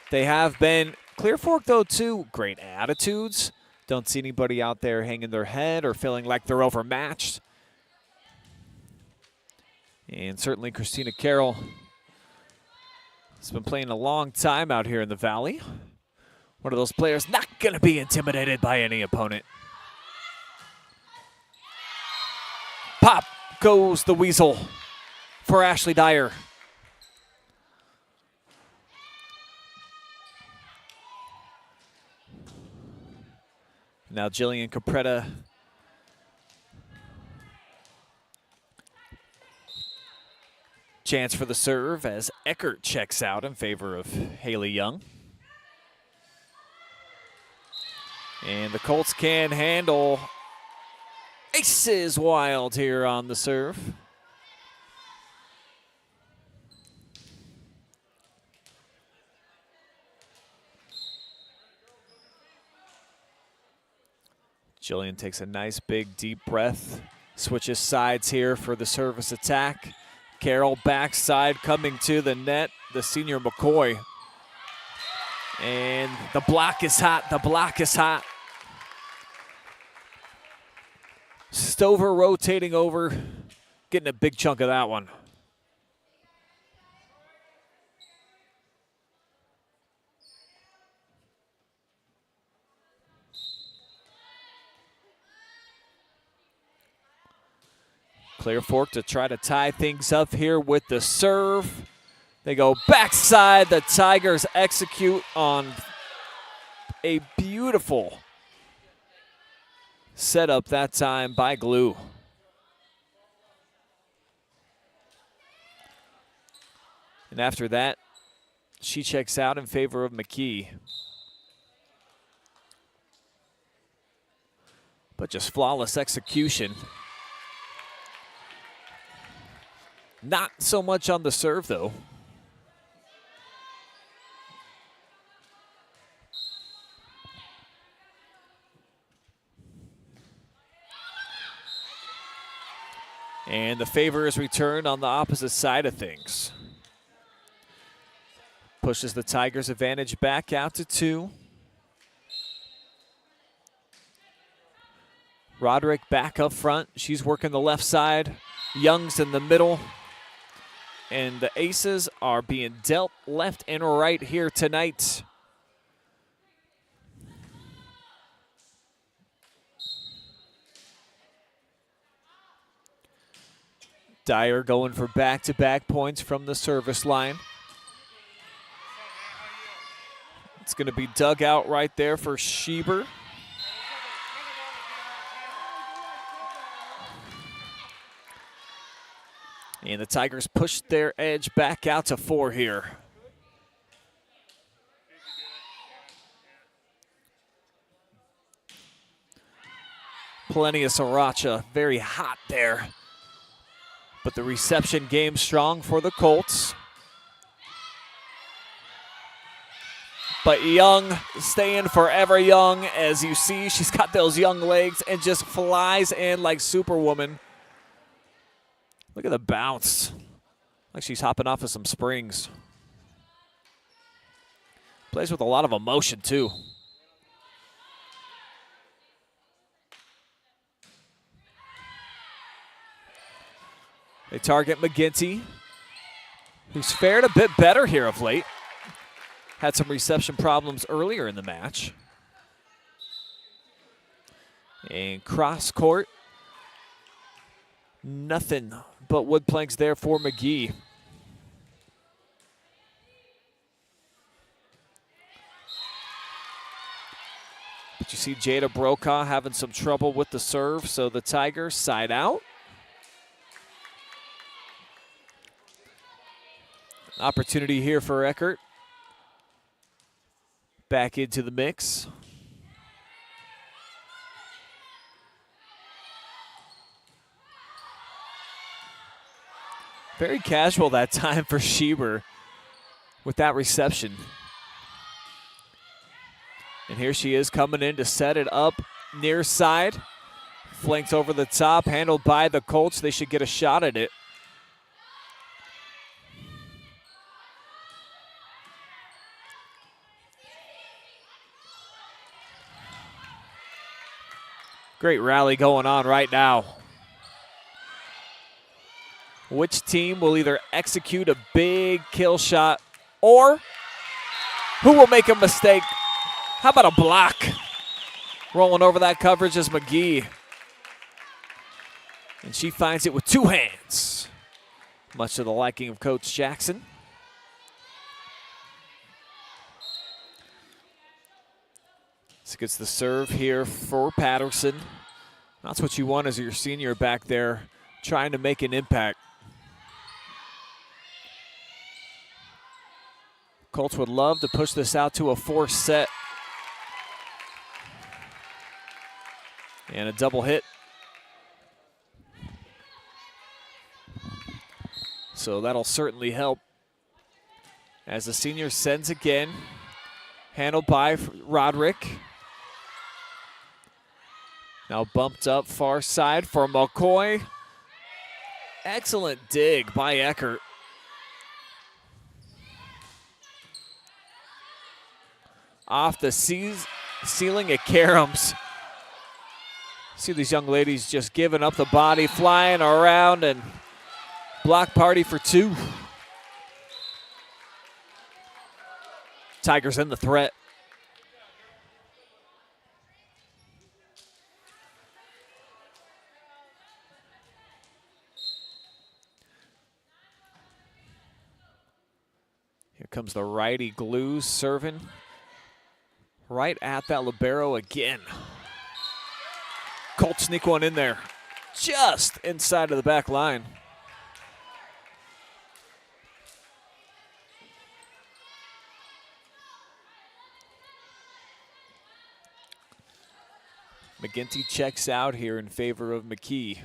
They have been. Clear Fork, though, too. Great attitudes. Don't see anybody out there hanging their head or feeling like they're overmatched. And certainly Christina Carroll has been playing a long time out here in the Valley. One of those players not going to be intimidated by any opponent. Pop goes the Weasel for Ashley Dyer. Now Jillian Capretta chance for the serve as Eckert checks out in favor of Haley Young. And the Colts can handle Aces Wild here on the serve. Jillian takes a nice big deep breath, switches sides here for the service attack. Carroll backside coming to the net, the senior McCoy. And the block is hot, the block is hot. Stover rotating over, getting a big chunk of that one. Clear Fork to try to tie things up here with the serve. They go backside. The Tigers execute on a beautiful setup that time by Glue. And after that, she checks out in favor of McKee. but just flawless execution. Not so much on the serve, though. And the favor is returned on the opposite side of things. Pushes the Tigers' advantage back out to 2. Roderick back up front. She's working the left side. Young's in the middle. And the aces are being dealt left and right here tonight. Dyer going for back-to-back points from the service line. It's going to be dug out right there for Schieber. And the Tigers push their edge back out to 4 here. Plenty of sriracha, very hot there. But the reception game strong for the Colts. But Young staying forever young. As you see, she's got those young legs and just flies in like Superwoman. Look at the bounce. Like she's hopping off of some springs. Plays with a lot of emotion, too. They target McGinty, who's fared a bit better here of late. Had some reception problems earlier in the match. And cross court. Nothing but wood planks there for McGee. But you see Jada Brokaw having some trouble with the serve, so the Tigers side out. Opportunity here for Eckert. Back into the mix. Very casual that time for Schieber with that reception. And here she is coming in to set it up near side. Flanked over the top, handled by the Colts. They should get a shot at it. Great rally going on right now. Which team will either execute a big kill shot or who will make a mistake? How about a block? Rolling over that coverage is McGee. And she finds it with 2 hands. Much to the liking of Coach Jackson. So gets the serve here for Patterson. That's what you want as your senior back there trying to make an impact. Colts would love to push this out to a 4 set. And a double hit. So that'll certainly help. As the senior sends again. Handled by Roderick. Now bumped up far side for McCoy. Excellent dig by Eckert. Off the ceiling at Karams. See these young ladies just giving up the body, flying around, and block party for 2. Tigers in the threat. Here comes the righty Glue serving right at that libero again. Colts sneak one in there, just inside of the back line. McGinty checks out here in favor of McKee.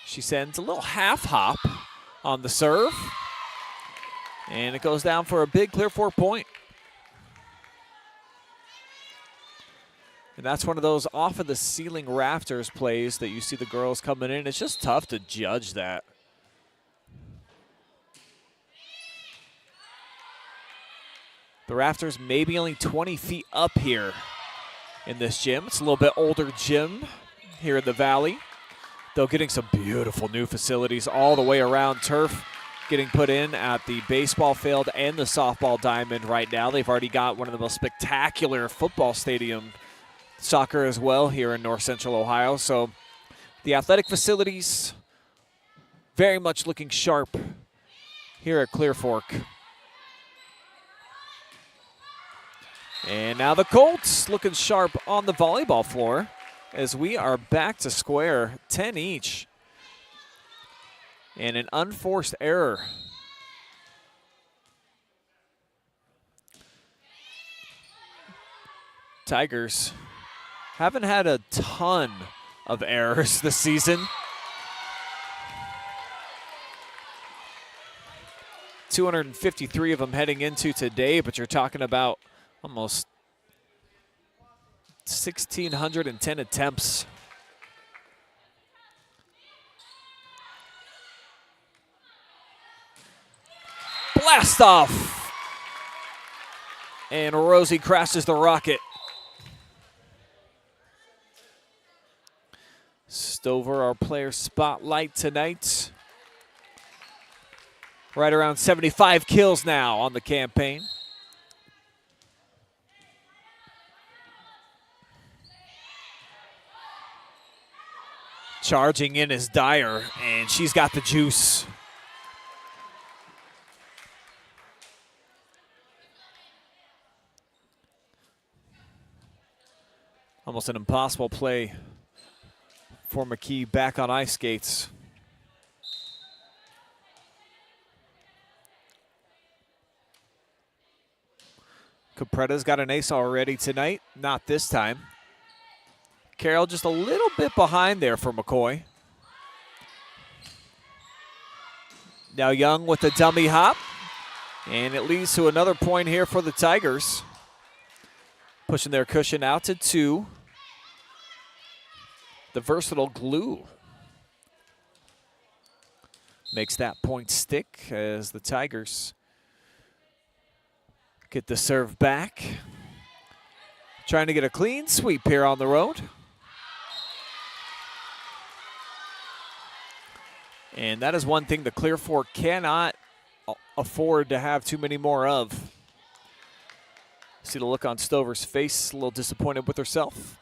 She sends a little half hop on the serve. And it goes down for a big Clear Fork point. And that's one of those off of the ceiling rafters plays that you see the girls coming in. It's just tough to judge that. The rafters maybe only 20 feet up here in this gym. It's a little bit older gym here in the Valley. Though getting some beautiful new facilities all the way around. Turf getting put in at the baseball field and the softball diamond right now. They've already got one of the most spectacular football stadium soccer as well here in North Central Ohio. So the athletic facilities very much looking sharp here at Clear Fork. And now the Colts looking sharp on the volleyball floor as we are back to square, 10 each. And an unforced error. Tigers haven't had a ton of errors this season. 253 of them heading into today, but you're talking about almost 1,610 attempts. Blast off. And Rosie crashes the rocket. Stover, our player spotlight tonight. Right around 75 kills now on the campaign. Charging in is Dyer, and she's got the juice. Almost an impossible play for McKee back on ice skates. Capretta's got an ace already tonight, not this time. Carroll just a little bit behind there for McCoy. Now Young with the dummy hop. And it leads to another point here for the Tigers. Pushing their cushion out to 2. The versatile glue makes that point stick as the Tigers get the serve back. Trying to get a clean sweep here on the road. And that is one thing the Clear Fork cannot afford to have too many more of. See the look on Stover's face, a little disappointed with herself.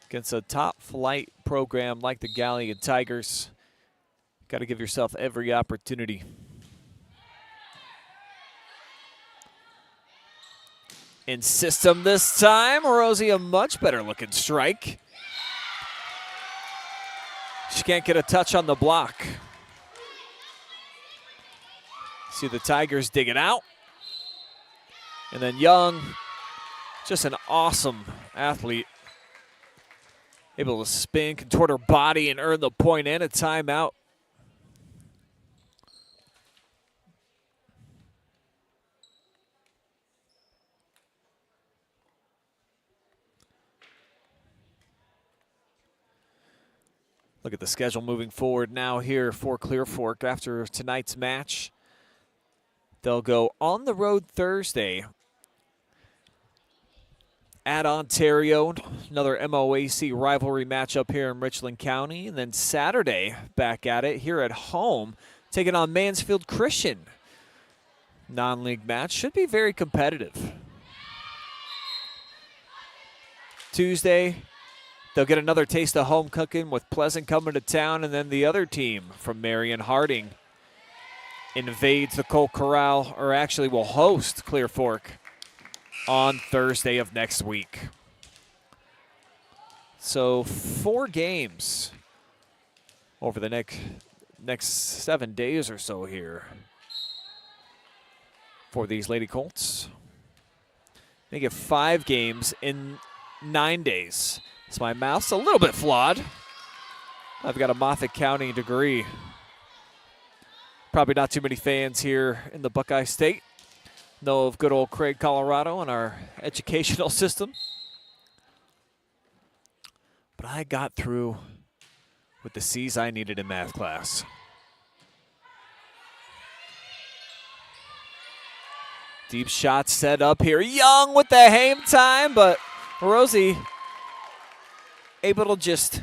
Against a top flight program like the Galion Tigers, got to give yourself every opportunity. In system this time, Rosie a much better looking strike. She can't get a touch on the block. See the Tigers dig it out. And then Young, just an awesome athlete. Able to spin, contort her body, and earn the point and a timeout. Look at the schedule moving forward now here for Clear Fork after tonight's match. They'll go on the road Thursday at Ontario, another MOAC rivalry matchup here in Richland County. And then Saturday, back at it here at home, taking on Mansfield Christian. Non-league match, should be very competitive. Tuesday, they'll get another taste of home cooking with Pleasant coming to town, and then the other team from Marion Harding invades the Colt Corral, or actually will host Clear Fork on Thursday of next week. So 4 games over the next 7 days or so here for these Lady Colts. Make it 5 games in 9 days. So my mouth's a little bit flawed. I've got a Moffat County degree. Probably not too many fans here in the Buckeye State know of good old Craig, Colorado and our educational system. But I got through with the C's I needed in math class. Deep shot set up here. Young with the hang time, but Rosie able to just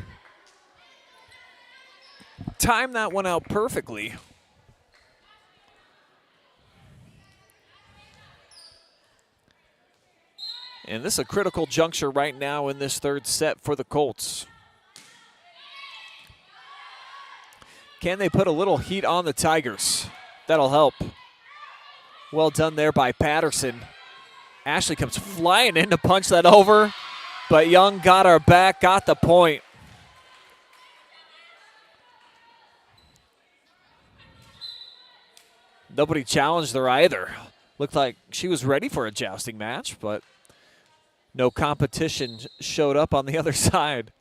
time that one out perfectly. And this is a critical juncture right now in this third set for the Colts. Can they put a little heat on the Tigers? That'll help. Well done there by Patterson. Ashley comes flying in to punch that over, but Young got her back, got the point. Nobody challenged her either. Looked like she was ready for a jousting match, but no competition showed up on the other side.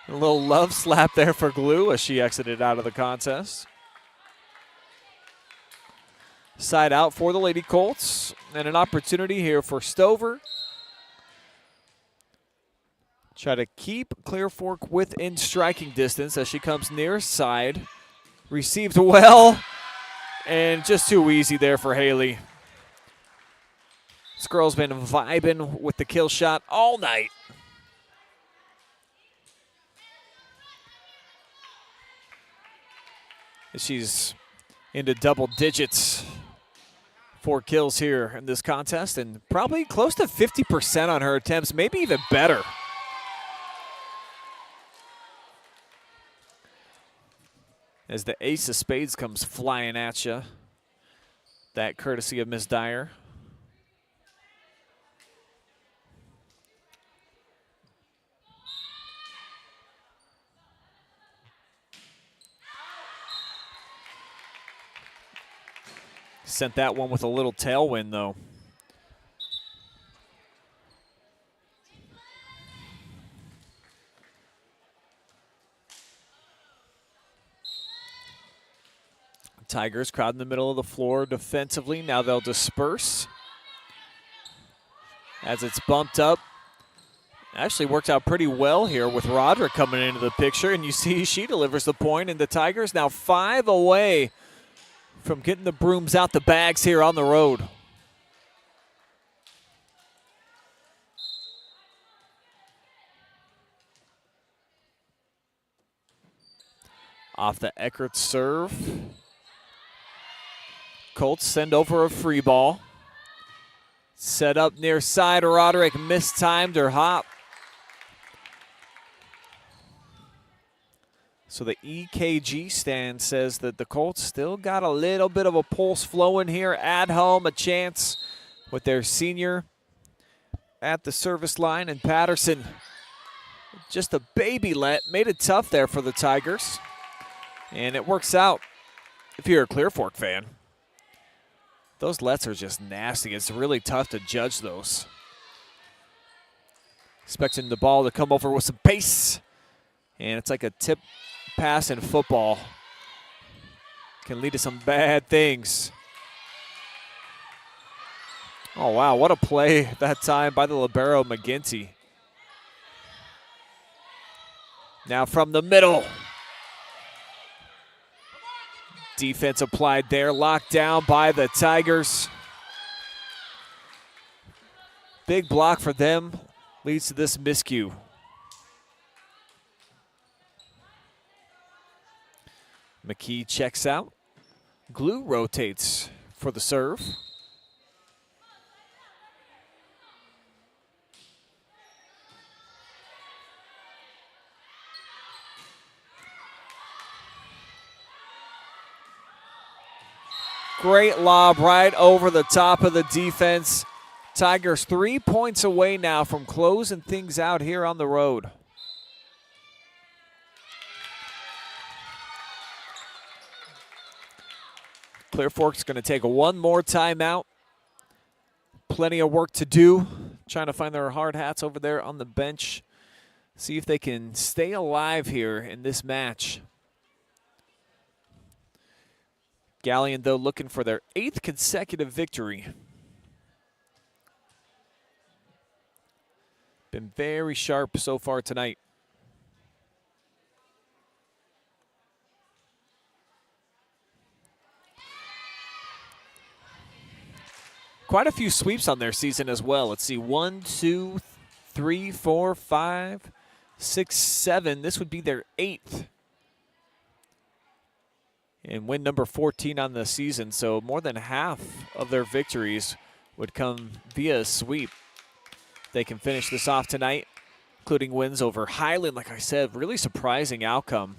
A little love slap there for Glue as she exited out of the contest. Side out for the Lady Colts, and an opportunity here for Stover. Try to keep Clear Fork within striking distance as she comes near side. Received well, and just too easy there for Haley. This girl's been vibing with the kill shot all night. She's into double digits. 4 kills here in this contest, and probably close to 50% on her attempts, maybe even better. As the ace of spades comes flying at you. That courtesy of Miss Dyer. Sent that one with a little tailwind, though. Tigers crowd in the middle of the floor defensively. Now they'll disperse. As it's bumped up. Actually worked out pretty well here with Roderick coming into the picture. And you see she delivers the point, and the Tigers now 5 away from getting the brooms out the bags here on the road. Off the Eckert serve. Colts send over a free ball. Set up near side. Roderick mistimed her hop. So the EKG stand says that the Colts still got a little bit of a pulse flowing here at home. A chance with their senior at the service line. And Patterson, just a baby let, made it tough there for the Tigers. And it works out if you're a Clear Fork fan. Those lets are just nasty. It's really tough to judge those. Expecting the ball to come over with some pace. And it's like a tip pass in football. Can lead to some bad things. Oh, wow. What a play that time by the libero, McGinty. Now from the middle. Defense applied there, locked down by the Tigers. Big block for them leads to this miscue. McKee checks out. Glue rotates for the serve. Great lob right over the top of the defense. Tigers 3 points away now from closing things out here on the road. Clear Fork's going to take one more timeout. plenty of work to do, trying to find their hard hats over there on the bench. See if they can stay alive here in this match. Galion, though, looking for their 8th consecutive victory. Been very sharp so far tonight. Quite a few sweeps on their season as well. Let's see, 1, 2, 3, 4, 5, 6, 7. This would be their 8th. And win number 14 on the season. So more than half of their victories would come via a sweep. They can finish this off tonight, including wins over Highland. Like I said, really surprising outcome.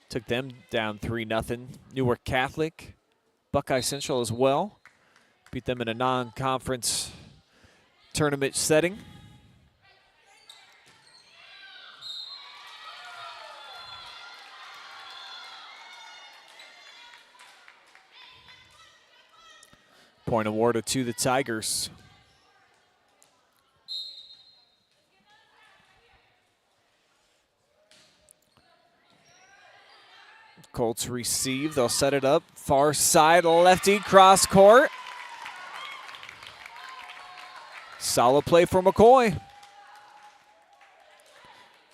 Took them down 3-0. Newark Catholic, Buckeye Central as well. Beat them in a non-conference tournament setting. Point awarded to the Tigers. Colts receive, they'll set it up. Far side, lefty, cross court. Solid play for McCoy.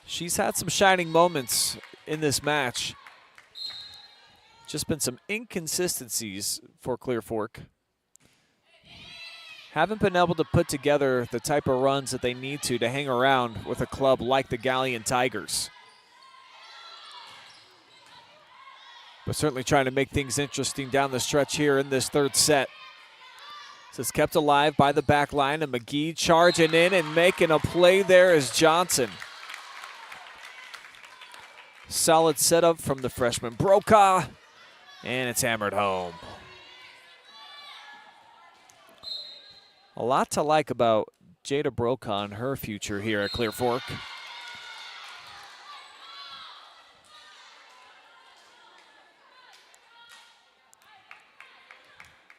She's had some shining moments in this match. Just been some inconsistencies for Clear Fork. Haven't been able to put together the type of runs that they need to hang around with a club like the Galion Tigers. But certainly trying to make things interesting down the stretch here in this third set. So it's kept alive by the back line, and McGee charging in and making a play there is Johnson. Solid setup from the freshman Brough, and it's hammered home. A lot to like about Jada Brough and her future here at Clear Fork.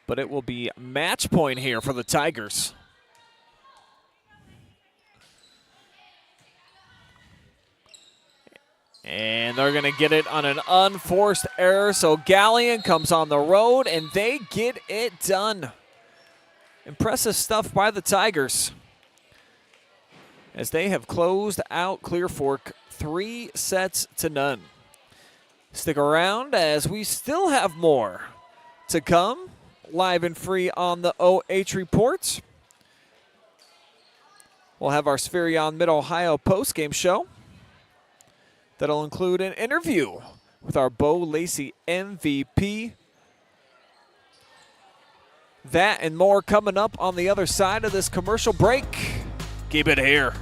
But it will be match point here for the Tigers. And they're going to get it on an unforced error. So Galion comes on the road, and they get it done. Impressive stuff by the Tigers, as they have closed out Clear Fork 3-0. Stick around, as we still have more to come. Live and free on the OH Report. We'll have our Spherion Mid Ohio postgame show. That'll include an interview with our Bo Lacey MVP. That and more coming up on the other side of this commercial break. Keep it here.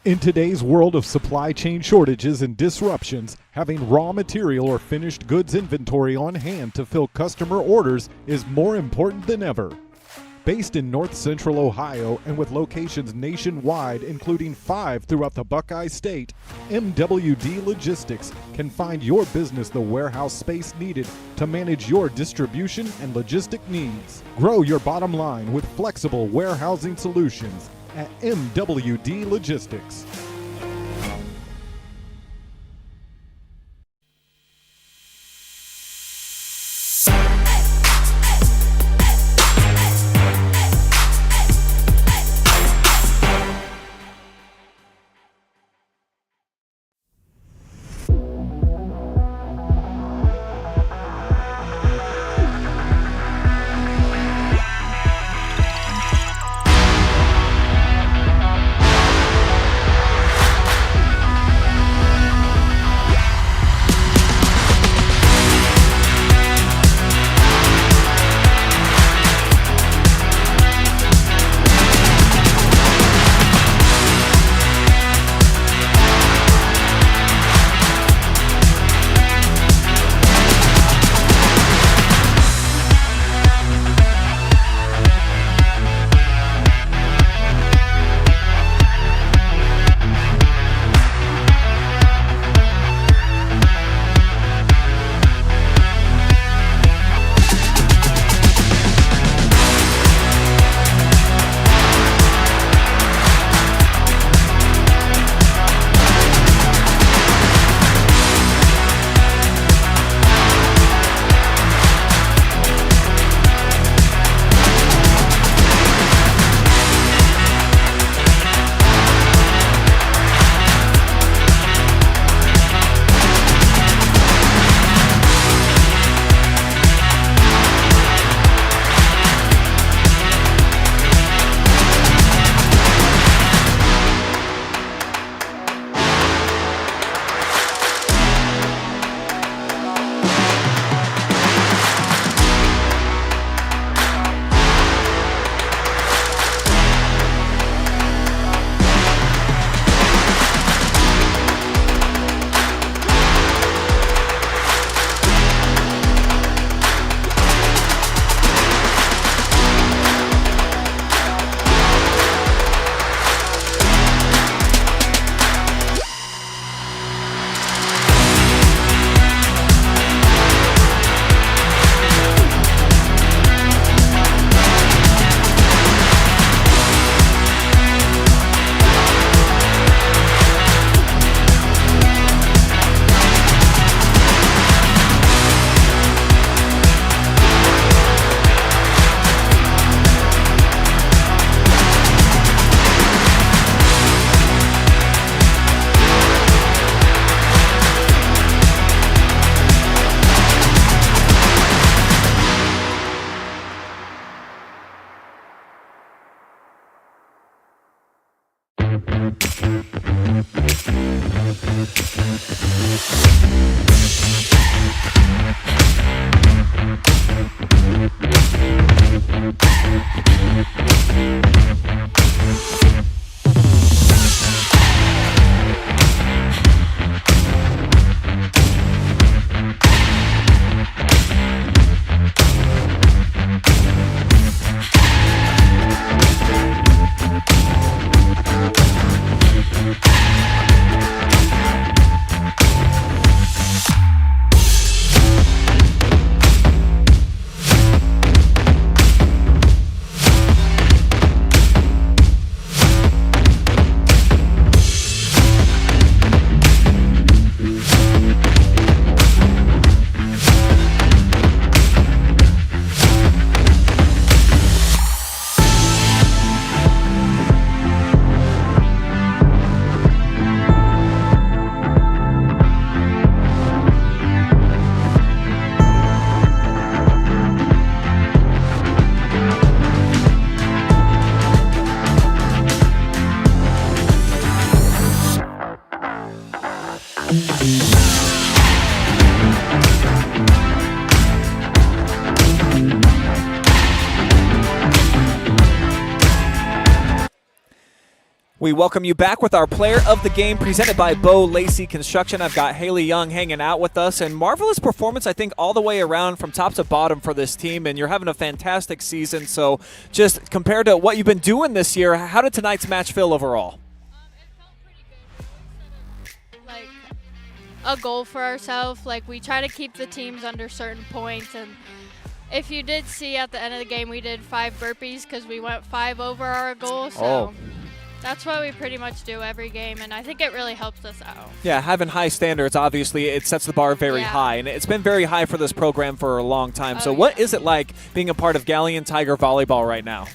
In today's world of supply chain shortages and disruptions, having raw material or finished goods inventory on hand to fill customer orders is more important than ever. Based in North Central Ohio and with locations nationwide, including 5 throughout the Buckeye State, MWD Logistics can find your business the warehouse space needed to manage your distribution and logistic needs. Grow your bottom line with flexible warehousing solutions at MWD Logistics. We welcome you back with our player of the game presented by Lacey Construction. I've got Haley Young hanging out with us, and marvelous performance, I think, all the way around from top to bottom for this team, and you're having a fantastic season. So just compared to what you've been doing this year, how did tonight's match feel overall? It felt pretty good. Like a goal for ourselves. Like we try to keep the teams under certain points, and if you did see at the end of the game, we did 5 burpees because we went 5 over our goal. So that's what we pretty much do every game, and I think it really helps us out. Yeah, having high standards, obviously, it sets the bar very high, and it's been very high for this program for a long time. So what is it like being a part of Galion Tiger Volleyball right now?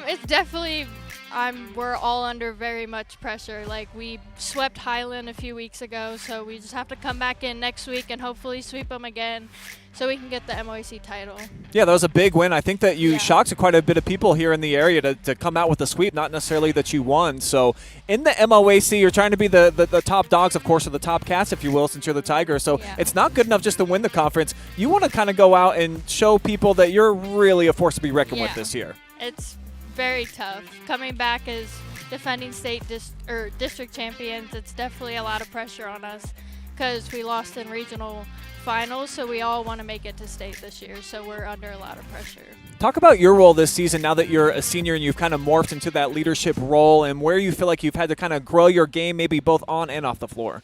It's definitely we're all under very much pressure. Like we swept Highland a few weeks ago, so we just have to come back in next week and hopefully sweep them again so we can get the MOAC title. Yeah, that was a big win. I think that you shocked quite a bit of people here in the area to come out with the sweep, not necessarily that you won. So in the MOAC, you're trying to be the top dogs, of course, or the top cats, if you will, since you're the Tigers. So it's not good enough just to win the conference. You want to kind of go out and show people that you're really a force to be reckoned with this year. It's very tough. Coming back as defending state district champions, it's definitely a lot of pressure on us because we lost in regional finals, so we all want to make it to state this year, so we're under a lot of pressure. Talk about your role this season now that you're a senior and you've kind of morphed into that leadership role, and where you feel like you've had to kind of grow your game, maybe both on and off the floor.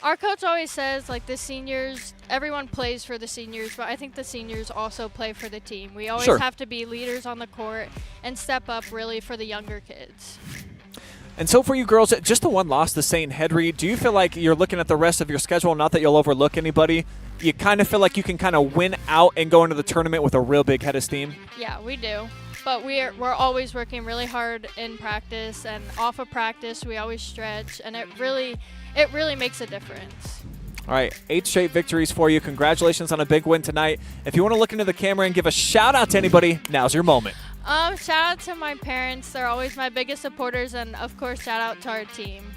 Our coach always says, like, the seniors, everyone plays for the seniors, but I think the seniors also play for the team. We always have to be leaders on the court and step up really for the younger kids. And so for you girls, just the one loss to St. Henry, do you feel like you're looking at the rest of your schedule, not that you'll overlook anybody, you kind of feel like you can kind of win out and go into the tournament with a real big head of steam? Yeah, we do. But we're always working really hard in practice, and off of practice we always stretch, and it really makes a difference. All right, 8 straight victories for you. Congratulations on a big win tonight. If you want to look into the camera and give a shout out to anybody, now's your moment. Shout out to my parents. They're always my biggest supporters, and of course, shout out to our team.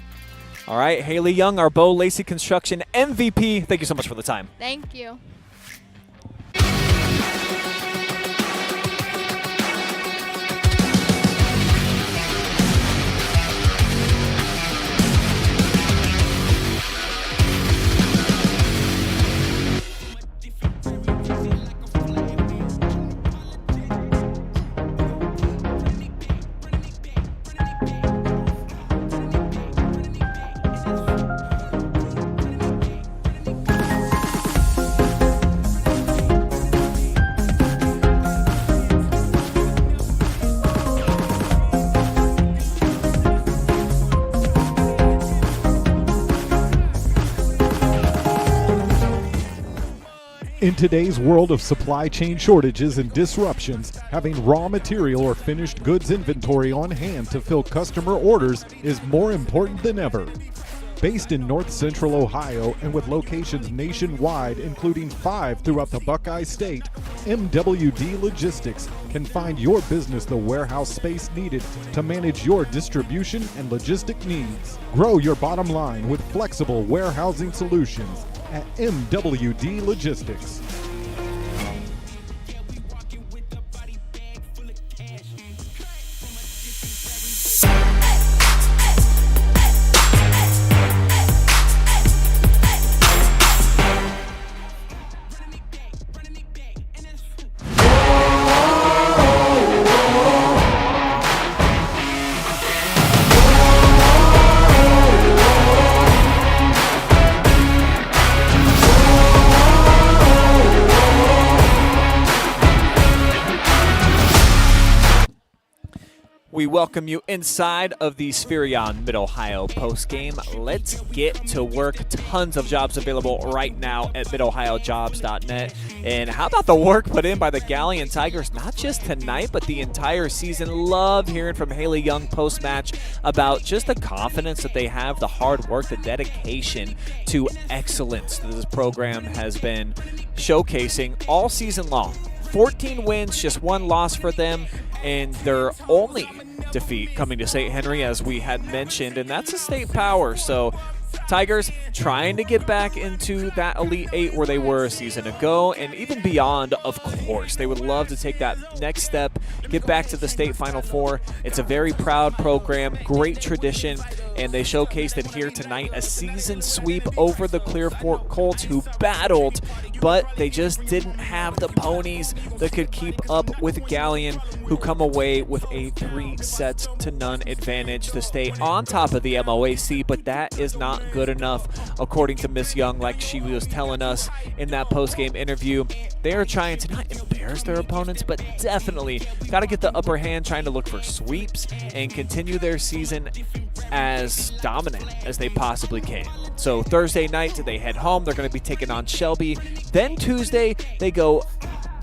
All right, Haley Young, our Lacey Construction MVP. Thank you so much for the time. Thank you. In today's world of supply chain shortages and disruptions, having raw material or finished goods inventory on hand to fill customer orders is more important than ever. Based in North Central Ohio and with locations nationwide, including 5 throughout the Buckeye State, MWD Logistics can find your business the warehouse space needed to manage your distribution and logistic needs. Grow your bottom line with flexible warehousing solutions at MWD Logistics. We welcome you inside of the Spherion Mid Ohio postgame. Let's get to work. Tons of jobs available right now at midohiojobs.net. And how about the work put in by the Galion Tigers, not just tonight, but the entire season. Love hearing from Haley Young post-match about just the confidence that they have, the hard work, the dedication to excellence that this program has been showcasing all season long. 14 wins, just 1 loss for them, and their only defeat coming to St. Henry, as we had mentioned, and that's a state power. So Tigers trying to get back into that Elite Eight where they were a season ago, and even beyond, of course. They would love to take that next step, get back to the state Final Four. It's a very proud program, great tradition, and they showcased it here tonight. A season sweep over the Clear Fork Colts, who battled, but they just didn't have the ponies that could keep up with Galion, who come away with a 3-0 advantage to stay on top of the MOAC, but that is not good enough, according to Miss Young, like she was telling us in that post-game interview. They are trying to not embarrass their opponents, but definitely got to get the upper hand, trying to look for sweeps and continue their season as dominant as they possibly can. So Thursday night, they head home. They're going to be taking on Shelby. Then Tuesday, they go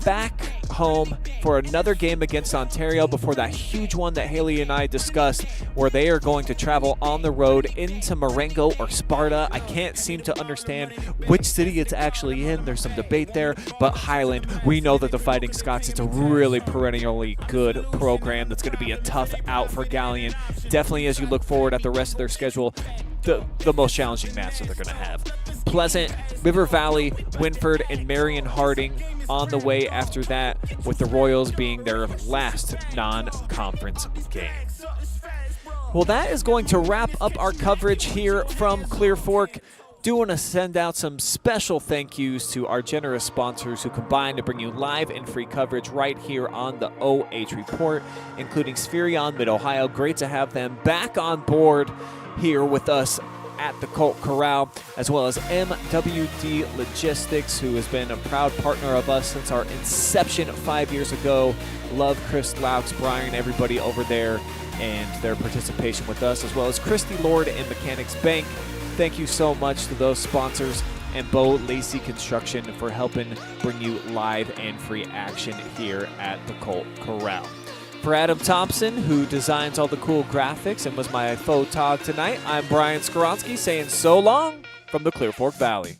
back home for another game against Ontario before that huge one that Haley and I discussed, where they are going to travel on the road into Marengo or Sparta. I can't seem to understand which city it's actually in. There's some debate there, but Highland, we know that the Fighting Scots, it's a really perennially good program that's going to be a tough out for Galion. Definitely, as you look forward at the rest of their schedule, the most challenging match that they're going to have. Pleasant, River Valley, Winford, and Marion Harding on the way after that, with the Royals being their last non-conference game. Well, that is going to wrap up our coverage here from Clear Fork. Do want to send out some special thank yous to our generous sponsors who combine to bring you live and free coverage right here on the OH Report, including Spherion Mid Ohio. Great to have them back on board here with us at the Colt Corral, as well as MWD Logistics, who has been a proud partner of us since our inception 5 years ago. Love Chris Laux, Brian, everybody over there, and their participation with us, as well as Christy Lord and Mechanics Bank. Thank you so much to those sponsors, and Lacey Construction for helping bring you live and free action here at the Colt Corral. For Adam Thompson, who designs all the cool graphics and was my photog tonight, I'm Brian Skowronski saying so long from the Clear Fork Valley.